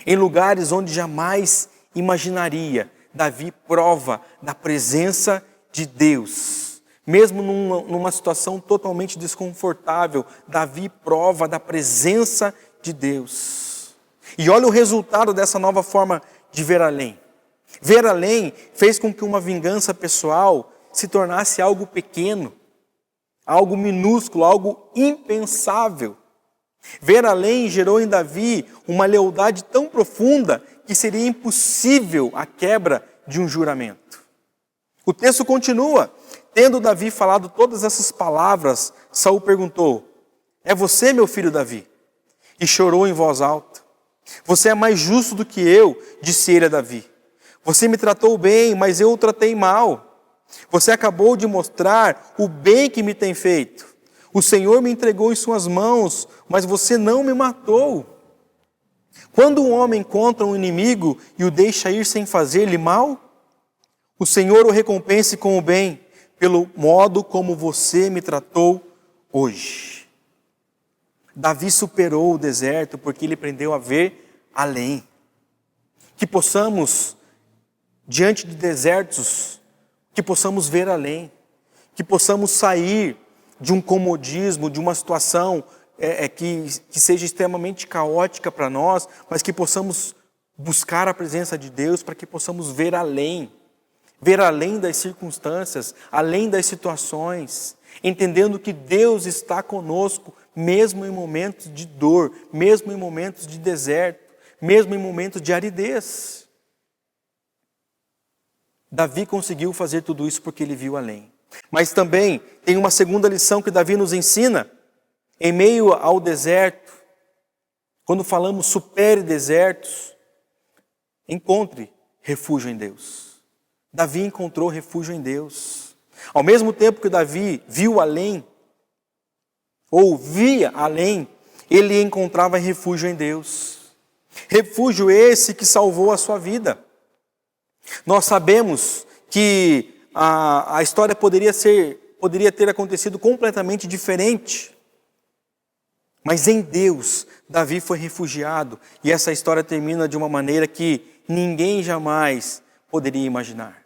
Em lugares onde jamais imaginaria, Davi prova da presença de Deus. Mesmo numa situação totalmente desconfortável, Davi prova da presença de Deus. E olha o resultado dessa nova forma de ver além. Ver além fez com que uma vingança pessoal se tornasse algo pequeno, algo minúsculo, algo impensável. Ver além gerou em Davi uma lealdade tão profunda que seria impossível a quebra de um juramento. O texto continua. Tendo Davi falado todas essas palavras, Saul perguntou: é você, meu filho Davi? E chorou em voz alta. Você é mais justo do que eu, disse ele a Davi. Você me tratou bem, mas eu o tratei mal. Você acabou de mostrar o bem que me tem feito. O Senhor me entregou em suas mãos, mas você não me matou. Quando um homem encontra um inimigo e o deixa ir sem fazer-lhe mal, o Senhor o recompense com o bem, pelo modo como você me tratou hoje. Davi superou o deserto porque ele aprendeu a ver além. Que possamos, diante de desertos, que possamos ver além. Que possamos sair de um comodismo, de uma situação que seja extremamente caótica para nós, mas que possamos buscar a presença de Deus para que possamos ver além das circunstâncias, além das situações, entendendo que Deus está conosco, mesmo em momentos de dor, mesmo em momentos de deserto, mesmo em momentos de aridez. Davi conseguiu fazer tudo isso porque ele viu além. Mas também tem uma segunda lição que Davi nos ensina, em meio ao deserto, quando falamos supere desertos, encontre refúgio em Deus. Davi encontrou refúgio em Deus. Ao mesmo tempo que Davi viu além, ou via além, ele encontrava refúgio em Deus. Refúgio esse que salvou a sua vida. Nós sabemos que a história poderia ter acontecido completamente diferente. Mas em Deus, Davi foi refugiado. E essa história termina de uma maneira que ninguém jamais poderia imaginar.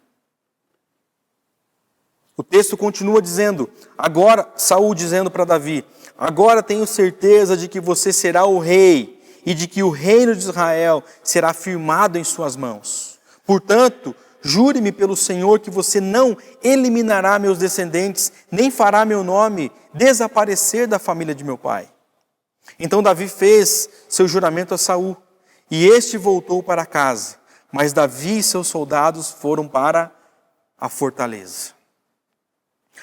O texto continua dizendo, agora, Saul dizendo para Davi, agora tenho certeza de que você será o rei e de que o reino de Israel será firmado em suas mãos. Portanto, jure-me pelo Senhor que você não eliminará meus descendentes, nem fará meu nome desaparecer da família de meu pai. Então Davi fez seu juramento a Saul, e este voltou para casa, mas Davi e seus soldados foram para a fortaleza.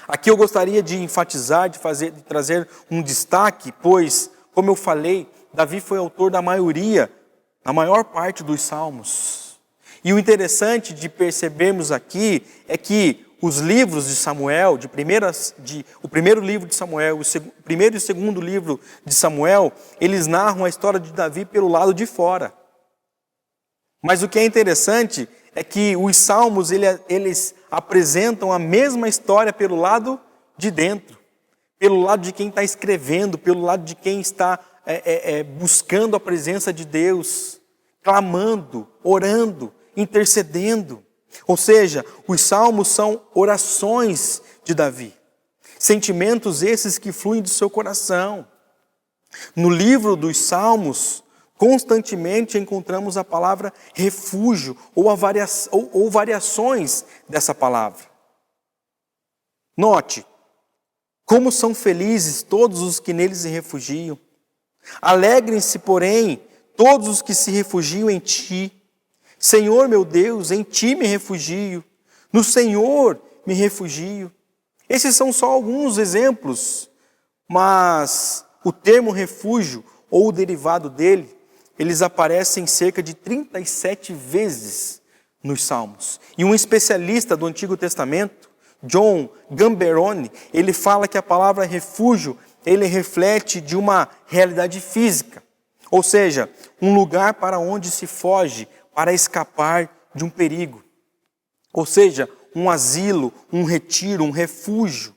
Aqui eu gostaria de enfatizar, de trazer um destaque, pois, como eu falei, Davi foi autor da maior parte dos salmos. E o interessante de percebermos aqui é que os livros de Samuel, o primeiro livro de Samuel, o primeiro e o segundo livro de Samuel, eles narram a história de Davi pelo lado de fora. Mas o que é interessante é que os salmos, eles apresentam a mesma história pelo lado de dentro, pelo lado de quem está escrevendo, pelo lado de quem está buscando a presença de Deus, clamando, orando, intercedendo. Ou seja, os salmos são orações de Davi, sentimentos esses que fluem do seu coração. No livro dos salmos, constantemente encontramos a palavra refúgio ou variações dessa palavra. Note, como são felizes todos os que neles se refugiam. Alegrem-se, porém, todos os que se refugiam em ti. Senhor meu Deus, em ti me refugio, no Senhor me refugio. Esses são só alguns exemplos, mas o termo refúgio, ou o derivado dele, eles aparecem cerca de 37 vezes nos Salmos. E um especialista do Antigo Testamento, John Gamberoni, ele fala que a palavra refúgio, ele reflete de uma realidade física, ou seja, um lugar para onde se foge, para escapar de um perigo. Ou seja, um asilo, um retiro, um refúgio.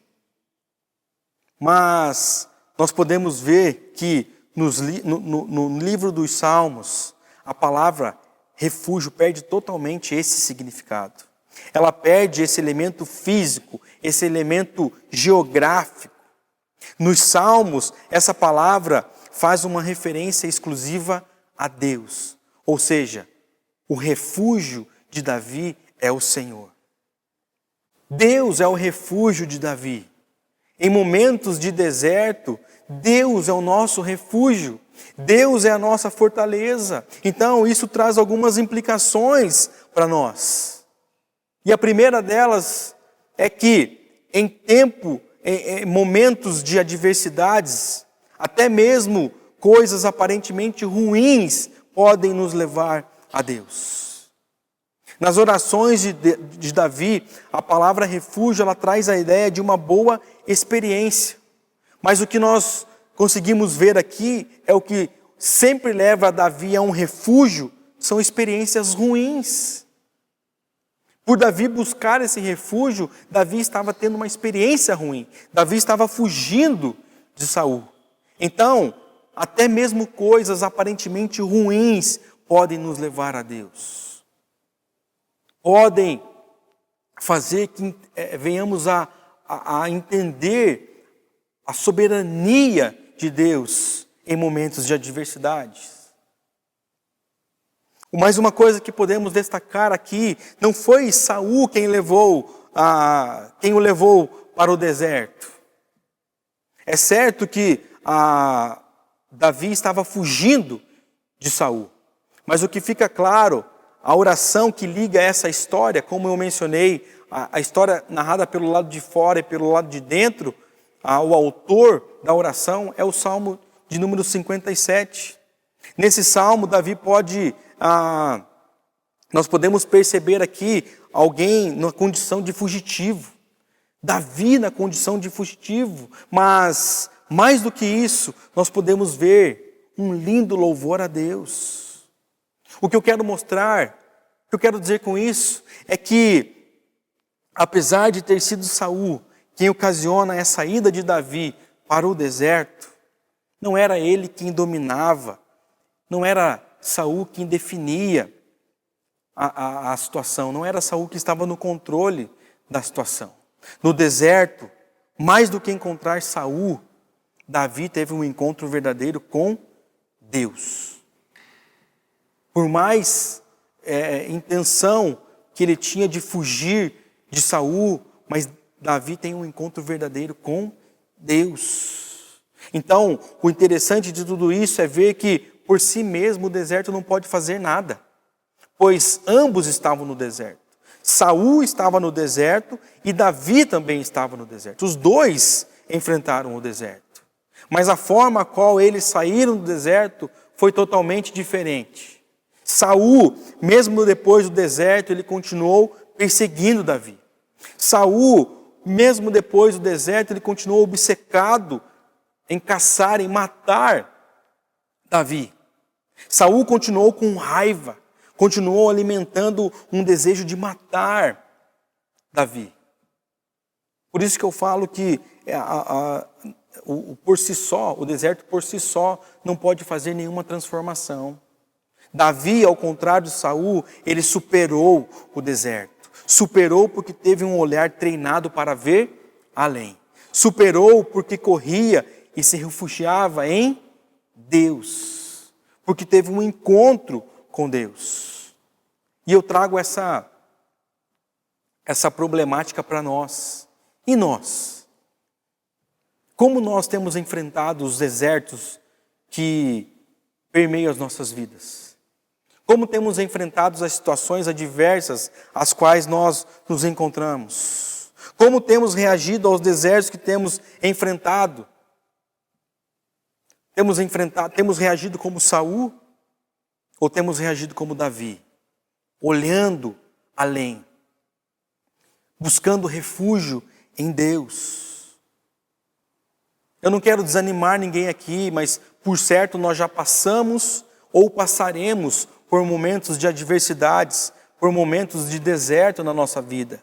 Mas nós podemos ver que no livro dos Salmos, a palavra refúgio perde totalmente esse significado. Ela perde esse elemento físico, esse elemento geográfico. Nos Salmos, essa palavra faz uma referência exclusiva a Deus. Ou seja, o refúgio de Davi é o Senhor. Deus é o refúgio de Davi. Em momentos de deserto, Deus é o nosso refúgio. Deus é a nossa fortaleza. Então isso traz algumas implicações para nós. E a primeira delas é que em momentos de adversidades, até mesmo coisas aparentemente ruins podem nos levar a Deus. Nas orações de Davi, a palavra refúgio, ela traz a ideia de uma boa experiência. Mas o que nós conseguimos ver aqui é o que sempre leva Davi a um refúgio, são experiências ruins. Por Davi buscar esse refúgio, Davi estava tendo uma experiência ruim. Davi estava fugindo de Saul. Então, até mesmo coisas aparentemente ruins podem nos levar a Deus. Podem fazer que venhamos a entender a soberania de Deus em momentos de adversidades. Mas uma coisa que podemos destacar aqui, não foi Saul quem o levou para o deserto. É certo que Davi estava fugindo de Saul. Mas o que fica claro, a oração que liga essa história, como eu mencionei, a história narrada pelo lado de fora e pelo lado de dentro, o autor da oração é o Salmo de número 57. Nesse Salmo, Davi nós podemos perceber aqui alguém na condição de fugitivo. Davi na condição de fugitivo, mas mais do que isso, nós podemos ver um lindo louvor a Deus. O que eu quero mostrar, o que eu quero dizer com isso, é que apesar de ter sido Saul quem ocasiona essa ida de Davi para o deserto, não era ele quem dominava, não era Saul quem definia a situação, não era Saul que estava no controle da situação. No deserto, mais do que encontrar Saul, Davi teve um encontro verdadeiro com Deus. Por mais intenção que ele tinha de fugir de Saul, mas Davi tem um encontro verdadeiro com Deus. Então, o interessante de tudo isso é ver que, por si mesmo, o deserto não pode fazer nada, pois ambos estavam no deserto. Saul estava no deserto e Davi também estava no deserto. Os dois enfrentaram o deserto. Mas a forma a qual eles saíram do deserto foi totalmente diferente. Saul, mesmo depois do deserto, ele continuou perseguindo Davi. Saul, mesmo depois do deserto, ele continuou obcecado em caçar, em matar Davi. Saul continuou com raiva, continuou alimentando um desejo de matar Davi. Por isso que eu falo que por si só, o deserto por si só não pode fazer nenhuma transformação. Davi, ao contrário de Saul, ele superou o deserto. Superou porque teve um olhar treinado para ver além. Superou porque corria e se refugiava em Deus. Porque teve um encontro com Deus. E eu trago essa problemática para nós. E nós? Como nós temos enfrentado os desertos que permeiam as nossas vidas? Como temos enfrentado as situações adversas às quais nós nos encontramos? Como temos reagido aos desertos que temos enfrentado? Temos reagido como Saul ou temos reagido como Davi? Olhando além, buscando refúgio em Deus. Eu não quero desanimar ninguém aqui, mas por certo nós já passamos ou passaremos por momentos de adversidades, por momentos de deserto na nossa vida.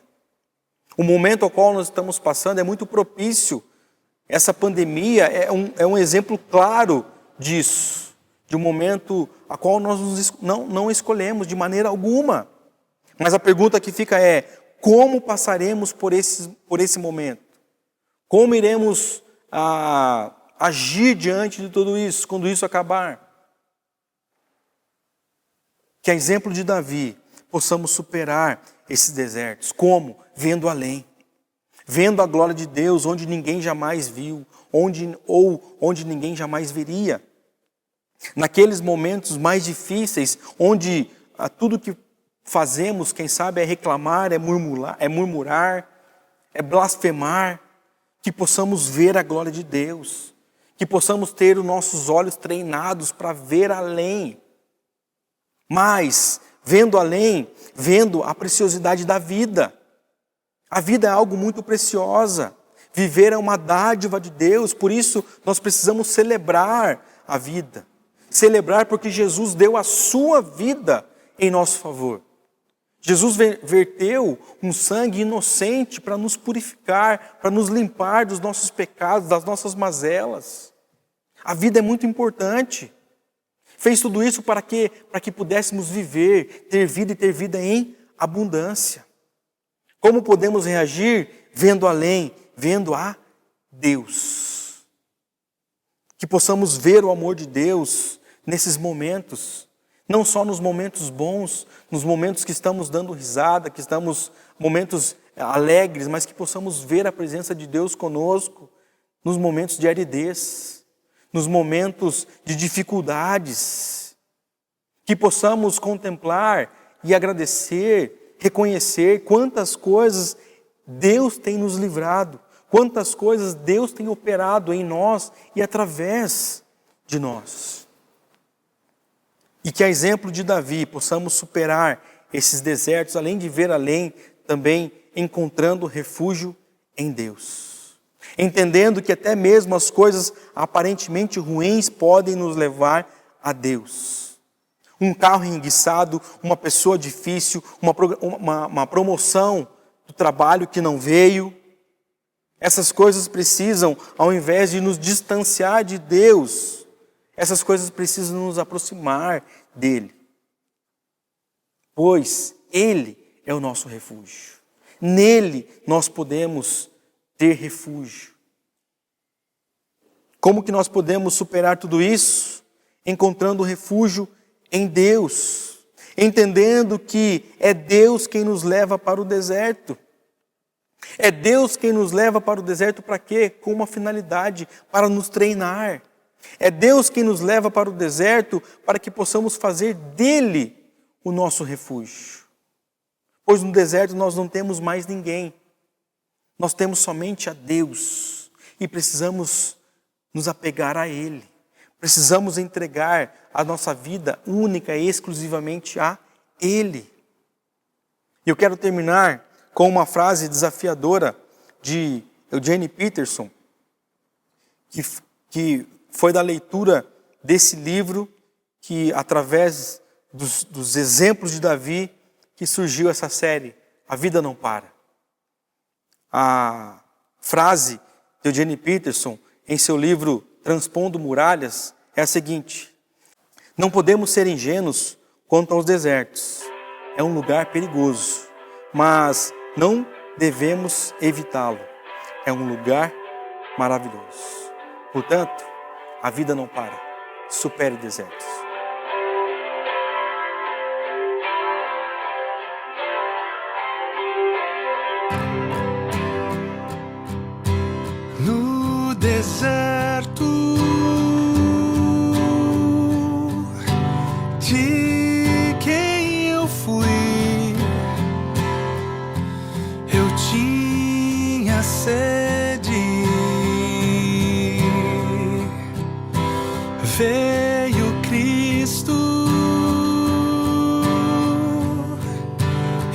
O momento ao qual nós estamos passando é muito propício. Essa pandemia é um exemplo claro disso, de um momento a qual nós não escolhemos de maneira alguma. Mas a pergunta que fica é: como passaremos por esse momento? Como iremos agir diante de tudo isso, quando isso acabar? Que a exemplo de Davi, possamos superar esses desertos. Como? Vendo além. Vendo a glória de Deus onde ninguém jamais viu, onde ninguém jamais veria. Naqueles momentos mais difíceis, onde tudo que fazemos, quem sabe, é reclamar, é murmurar, é blasfemar, que possamos ver a glória de Deus, que possamos ter os nossos olhos treinados para ver além. Mas, vendo além, vendo a preciosidade da vida. A vida é algo muito preciosa. Viver é uma dádiva de Deus, por isso nós precisamos celebrar a vida. Celebrar porque Jesus deu a sua vida em nosso favor. Jesus verteu um sangue inocente para nos purificar, para nos limpar dos nossos pecados, das nossas mazelas. A vida é muito importante. Fez tudo isso para quê? Para que pudéssemos viver, ter vida e ter vida em abundância. Como podemos reagir? Vendo além, vendo a Deus. Que possamos ver o amor de Deus nesses momentos. Não só nos momentos bons, nos momentos que estamos dando risada, que estamos momentos alegres, mas que possamos ver a presença de Deus conosco nos momentos de aridez, nos momentos de dificuldades. Que possamos contemplar e agradecer, reconhecer quantas coisas Deus tem nos livrado, quantas coisas Deus tem operado em nós e através de nós. E que, a exemplo de Davi, possamos superar esses desertos, além de ver além, também encontrando refúgio em Deus. Entendendo que até mesmo as coisas aparentemente ruins podem nos levar a Deus. Um carro enguiçado, uma pessoa difícil, uma promoção do trabalho que não veio. Essas coisas precisam, ao invés de nos distanciar de Deus, essas coisas precisam nos aproximar dele. Pois Ele é o nosso refúgio. Nele nós podemos ter refúgio. Como que nós podemos superar tudo isso? Encontrando refúgio em Deus. Entendendo que é Deus quem nos leva para o deserto. É Deus quem nos leva para o deserto para quê? Com uma finalidade, para nos treinar. É Deus quem nos leva para o deserto para que possamos fazer dele o nosso refúgio. Pois no deserto nós não temos mais ninguém. Nós temos somente a Deus e precisamos nos apegar a Ele. Precisamos entregar a nossa vida única e exclusivamente a Ele. E eu quero terminar com uma frase desafiadora de Eugene Peterson, que foi da leitura desse livro que, através dos exemplos de Davi, que surgiu essa série, A Vida Não Para. A frase de Eugene Peterson, em seu livro Transpondo Muralhas, é a seguinte: não podemos ser ingênuos quanto aos desertos. É um lugar perigoso, mas não devemos evitá-lo. É um lugar maravilhoso. Portanto, a vida não para. Supere desertos.
No deserto de quem eu fui, eu tinha sede. Veio Cristo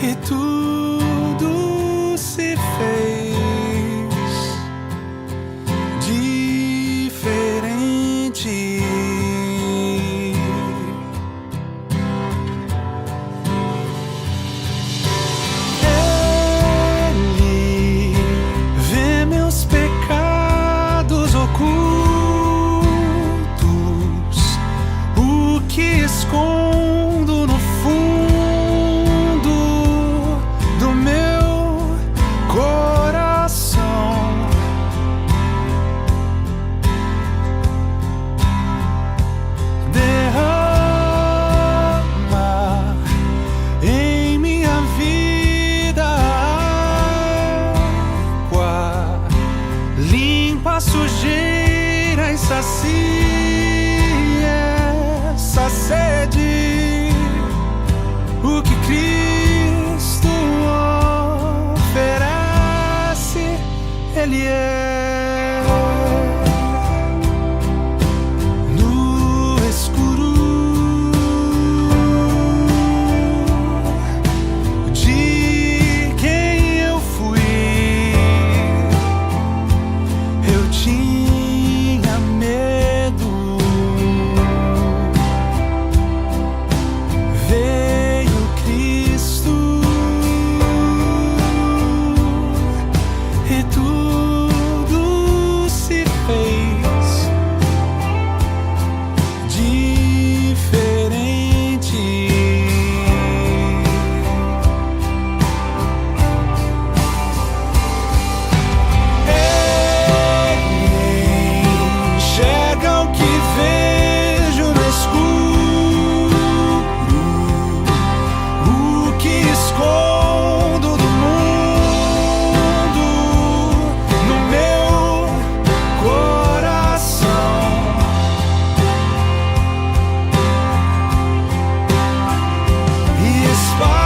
e tudo se fez diferente. Ele vê meus pecados ocultos, que escondo no fundo do meu coração. Derrama em minha vida água, limpa a sujeira e sacia Ele é no escuro de quem eu fui. Eu tinha medo. Veio Cristo e tudo se fez diferente. Ele enxerga o que vejo no escuro, o que escondo do mundo no meu coração. E espalha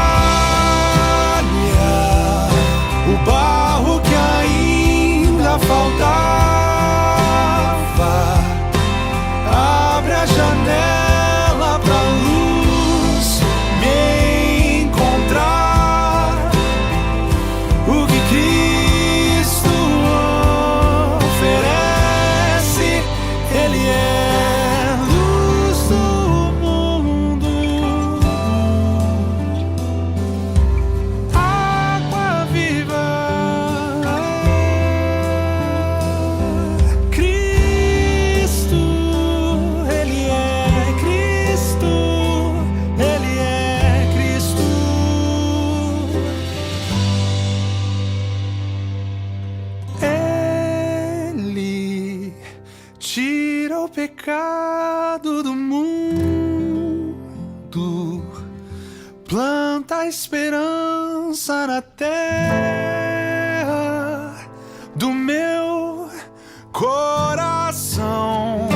o barro que ainda faltava. Abre a janela pra luz me encontrar. O que Cristo oferece, Ele é luz do mundo, água viva. Cristo, Ele é Cristo, Ele é Cristo. Ele tira o pecado do mundo, planta a esperança na terra do meu coração.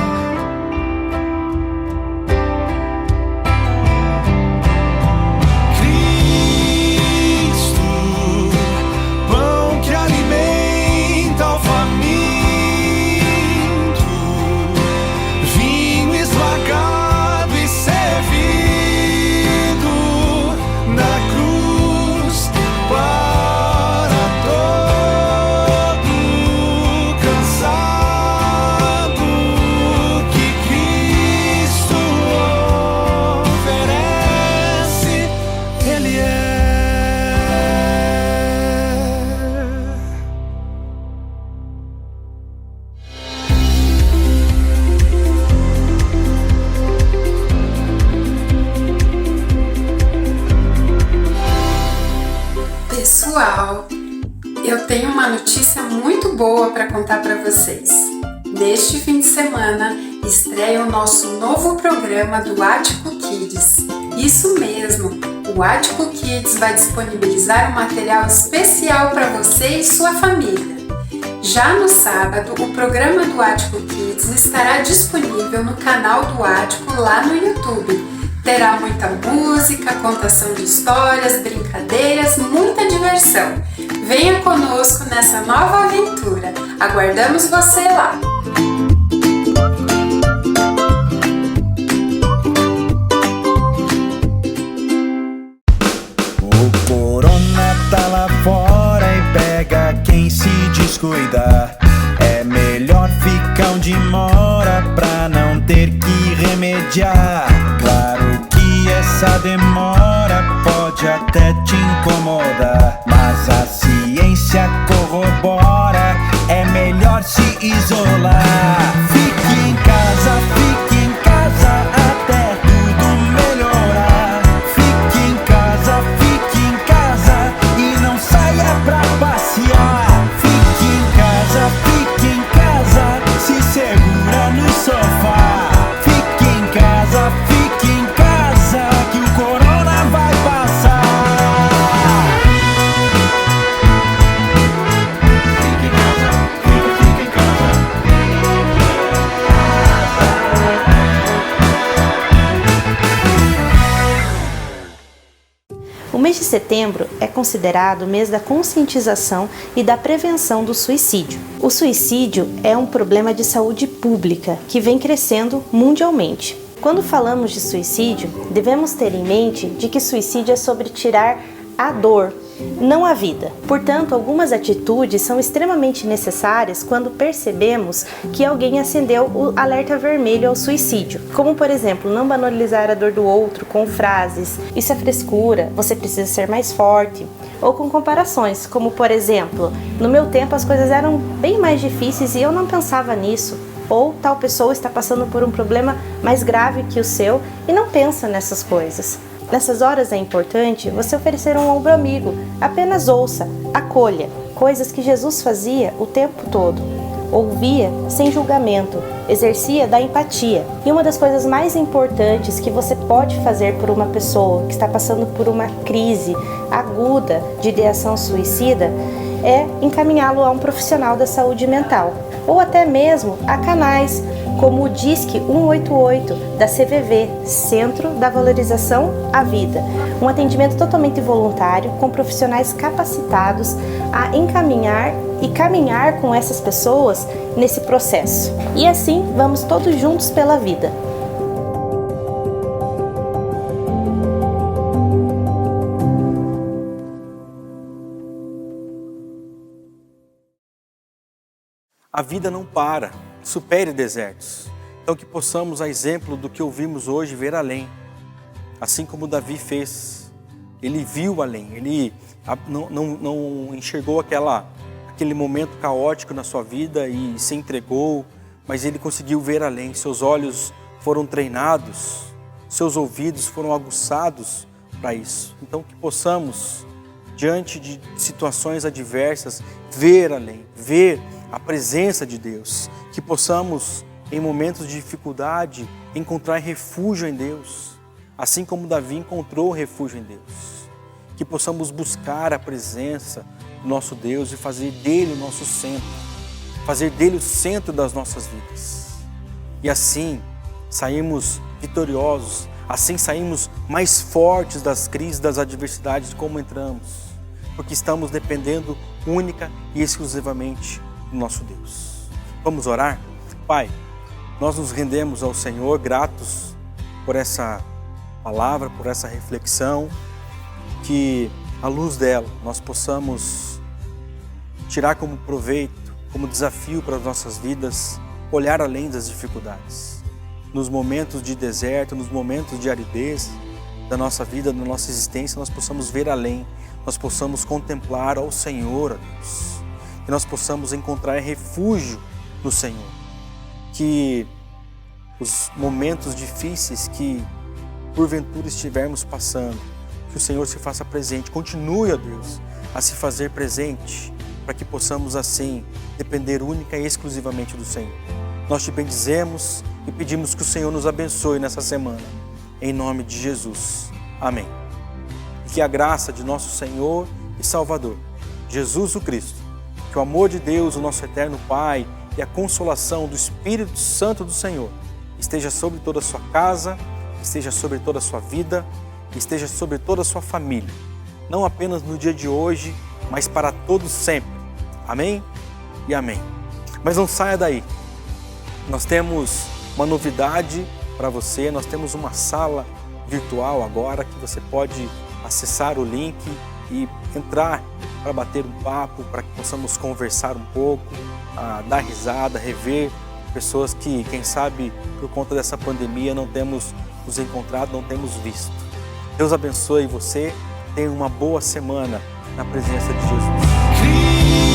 Cristo, pão que alimenta o faminto, vinho esmagado e servido na cruz para todo cansado. Que Cristo oferece, Ele é.
Pessoal, eu tenho uma notícia muito boa para contar para vocês. Neste fim de semana estreia o nosso novo programa do Ático Kids. Isso mesmo, o Ático Kids vai disponibilizar um material especial para você e sua família. Já no sábado, o programa do Ático Kids estará disponível no canal do Ático lá no YouTube. Terá muita música, contação de histórias, brincadeiras, muita diversão. Venha conosco nessa nova aventura. Aguardamos você lá!
O corona tá lá fora e pega quem se descuidar. É melhor ficar onde mora pra não ter que remediar. Claro que essa demora pode até te incomodar, mas a ciência corrobora, é melhor se isolar. Fique em casa até tudo melhorar. Fique em casa e não saia pra passear. Fique em casa, se segura no sofá. Fique em casa, que o corona vai passar. Fique em casa, fique em casa.
setembro é considerado o mês da conscientização e da prevenção do suicídio. O suicídio é um problema de saúde pública que vem crescendo mundialmente. Quando falamos de suicídio, devemos ter em mente de que suicídio é sobre tirar a dor, não a vida. Portanto, algumas atitudes são extremamente necessárias quando percebemos que alguém acendeu o alerta vermelho ao suicídio. Como, por exemplo, não banalizar a dor do outro com frases "isso é frescura", "você precisa ser mais forte", ou com comparações, como, por exemplo, "no meu tempo as coisas eram bem mais difíceis e eu não pensava nisso", ou "tal pessoa está passando por um problema mais grave que o seu e não pensa nessas coisas". Nessas horas é importante você oferecer um ombro amigo, apenas ouça, acolha, coisas que Jesus fazia o tempo todo. Ouvia sem julgamento, exercia da empatia. E uma das coisas mais importantes que você pode fazer por uma pessoa que está passando por uma crise aguda de ideação suicida é encaminhá-lo a um profissional da saúde mental, ou até mesmo a canais como o Disque 188 da CVV, Centro da Valorização à Vida, um atendimento totalmente voluntário com profissionais capacitados a encaminhar e caminhar com essas pessoas nesse processo. E assim vamos todos juntos pela vida.
A vida não para, supere desertos. Então que possamos, a exemplo do que ouvimos hoje, ver além. Assim como Davi fez. Ele viu além, ele não enxergou aquele momento caótico na sua vida e se entregou, mas ele conseguiu ver além. Seus olhos foram treinados, seus ouvidos foram aguçados para isso. Então que possamos, diante de situações adversas, ver além, ver a presença de Deus, que possamos, em momentos de dificuldade, encontrar refúgio em Deus, assim como Davi encontrou refúgio em Deus, que possamos buscar a presença do nosso Deus e fazer dele o nosso centro, fazer dele o centro das nossas vidas, e assim saímos vitoriosos, assim saímos mais fortes das crises, das adversidades como entramos, porque estamos dependendo única e exclusivamente do nosso Deus. Vamos orar? Pai, nós nos rendemos ao Senhor, gratos por essa palavra, por essa reflexão, que à luz dela nós possamos tirar como proveito, como desafio para as nossas vidas, olhar além das dificuldades. Nos momentos de deserto, nos momentos de aridez da nossa vida, da nossa existência, nós possamos ver além, nós possamos contemplar ao Senhor, ó Deus. Que nós possamos encontrar refúgio no Senhor. Que os momentos difíceis que porventura estivermos passando, que o Senhor se faça presente, continue, ó Deus, a se fazer presente, para que possamos assim depender única e exclusivamente do Senhor. Nós te bendizemos e pedimos que o Senhor nos abençoe nessa semana, em nome de Jesus. Amém. E que a graça de nosso Senhor e Salvador, Jesus o Cristo, que o amor de Deus, o nosso eterno Pai, e a consolação do Espírito Santo do Senhor esteja sobre toda a sua casa, esteja sobre toda a sua vida, esteja sobre toda a sua família. Não apenas no dia de hoje, mas para todos sempre. Amém e amém. Mas não saia daí. Nós temos uma novidade para você, nós temos uma sala virtual agora que você pode acessar o link e entrar para bater um papo, para que possamos conversar um pouco, dar risada, rever pessoas que, quem sabe, por conta dessa pandemia não temos nos encontrado, não temos visto. Deus abençoe você, tenha uma boa semana na presença de Jesus.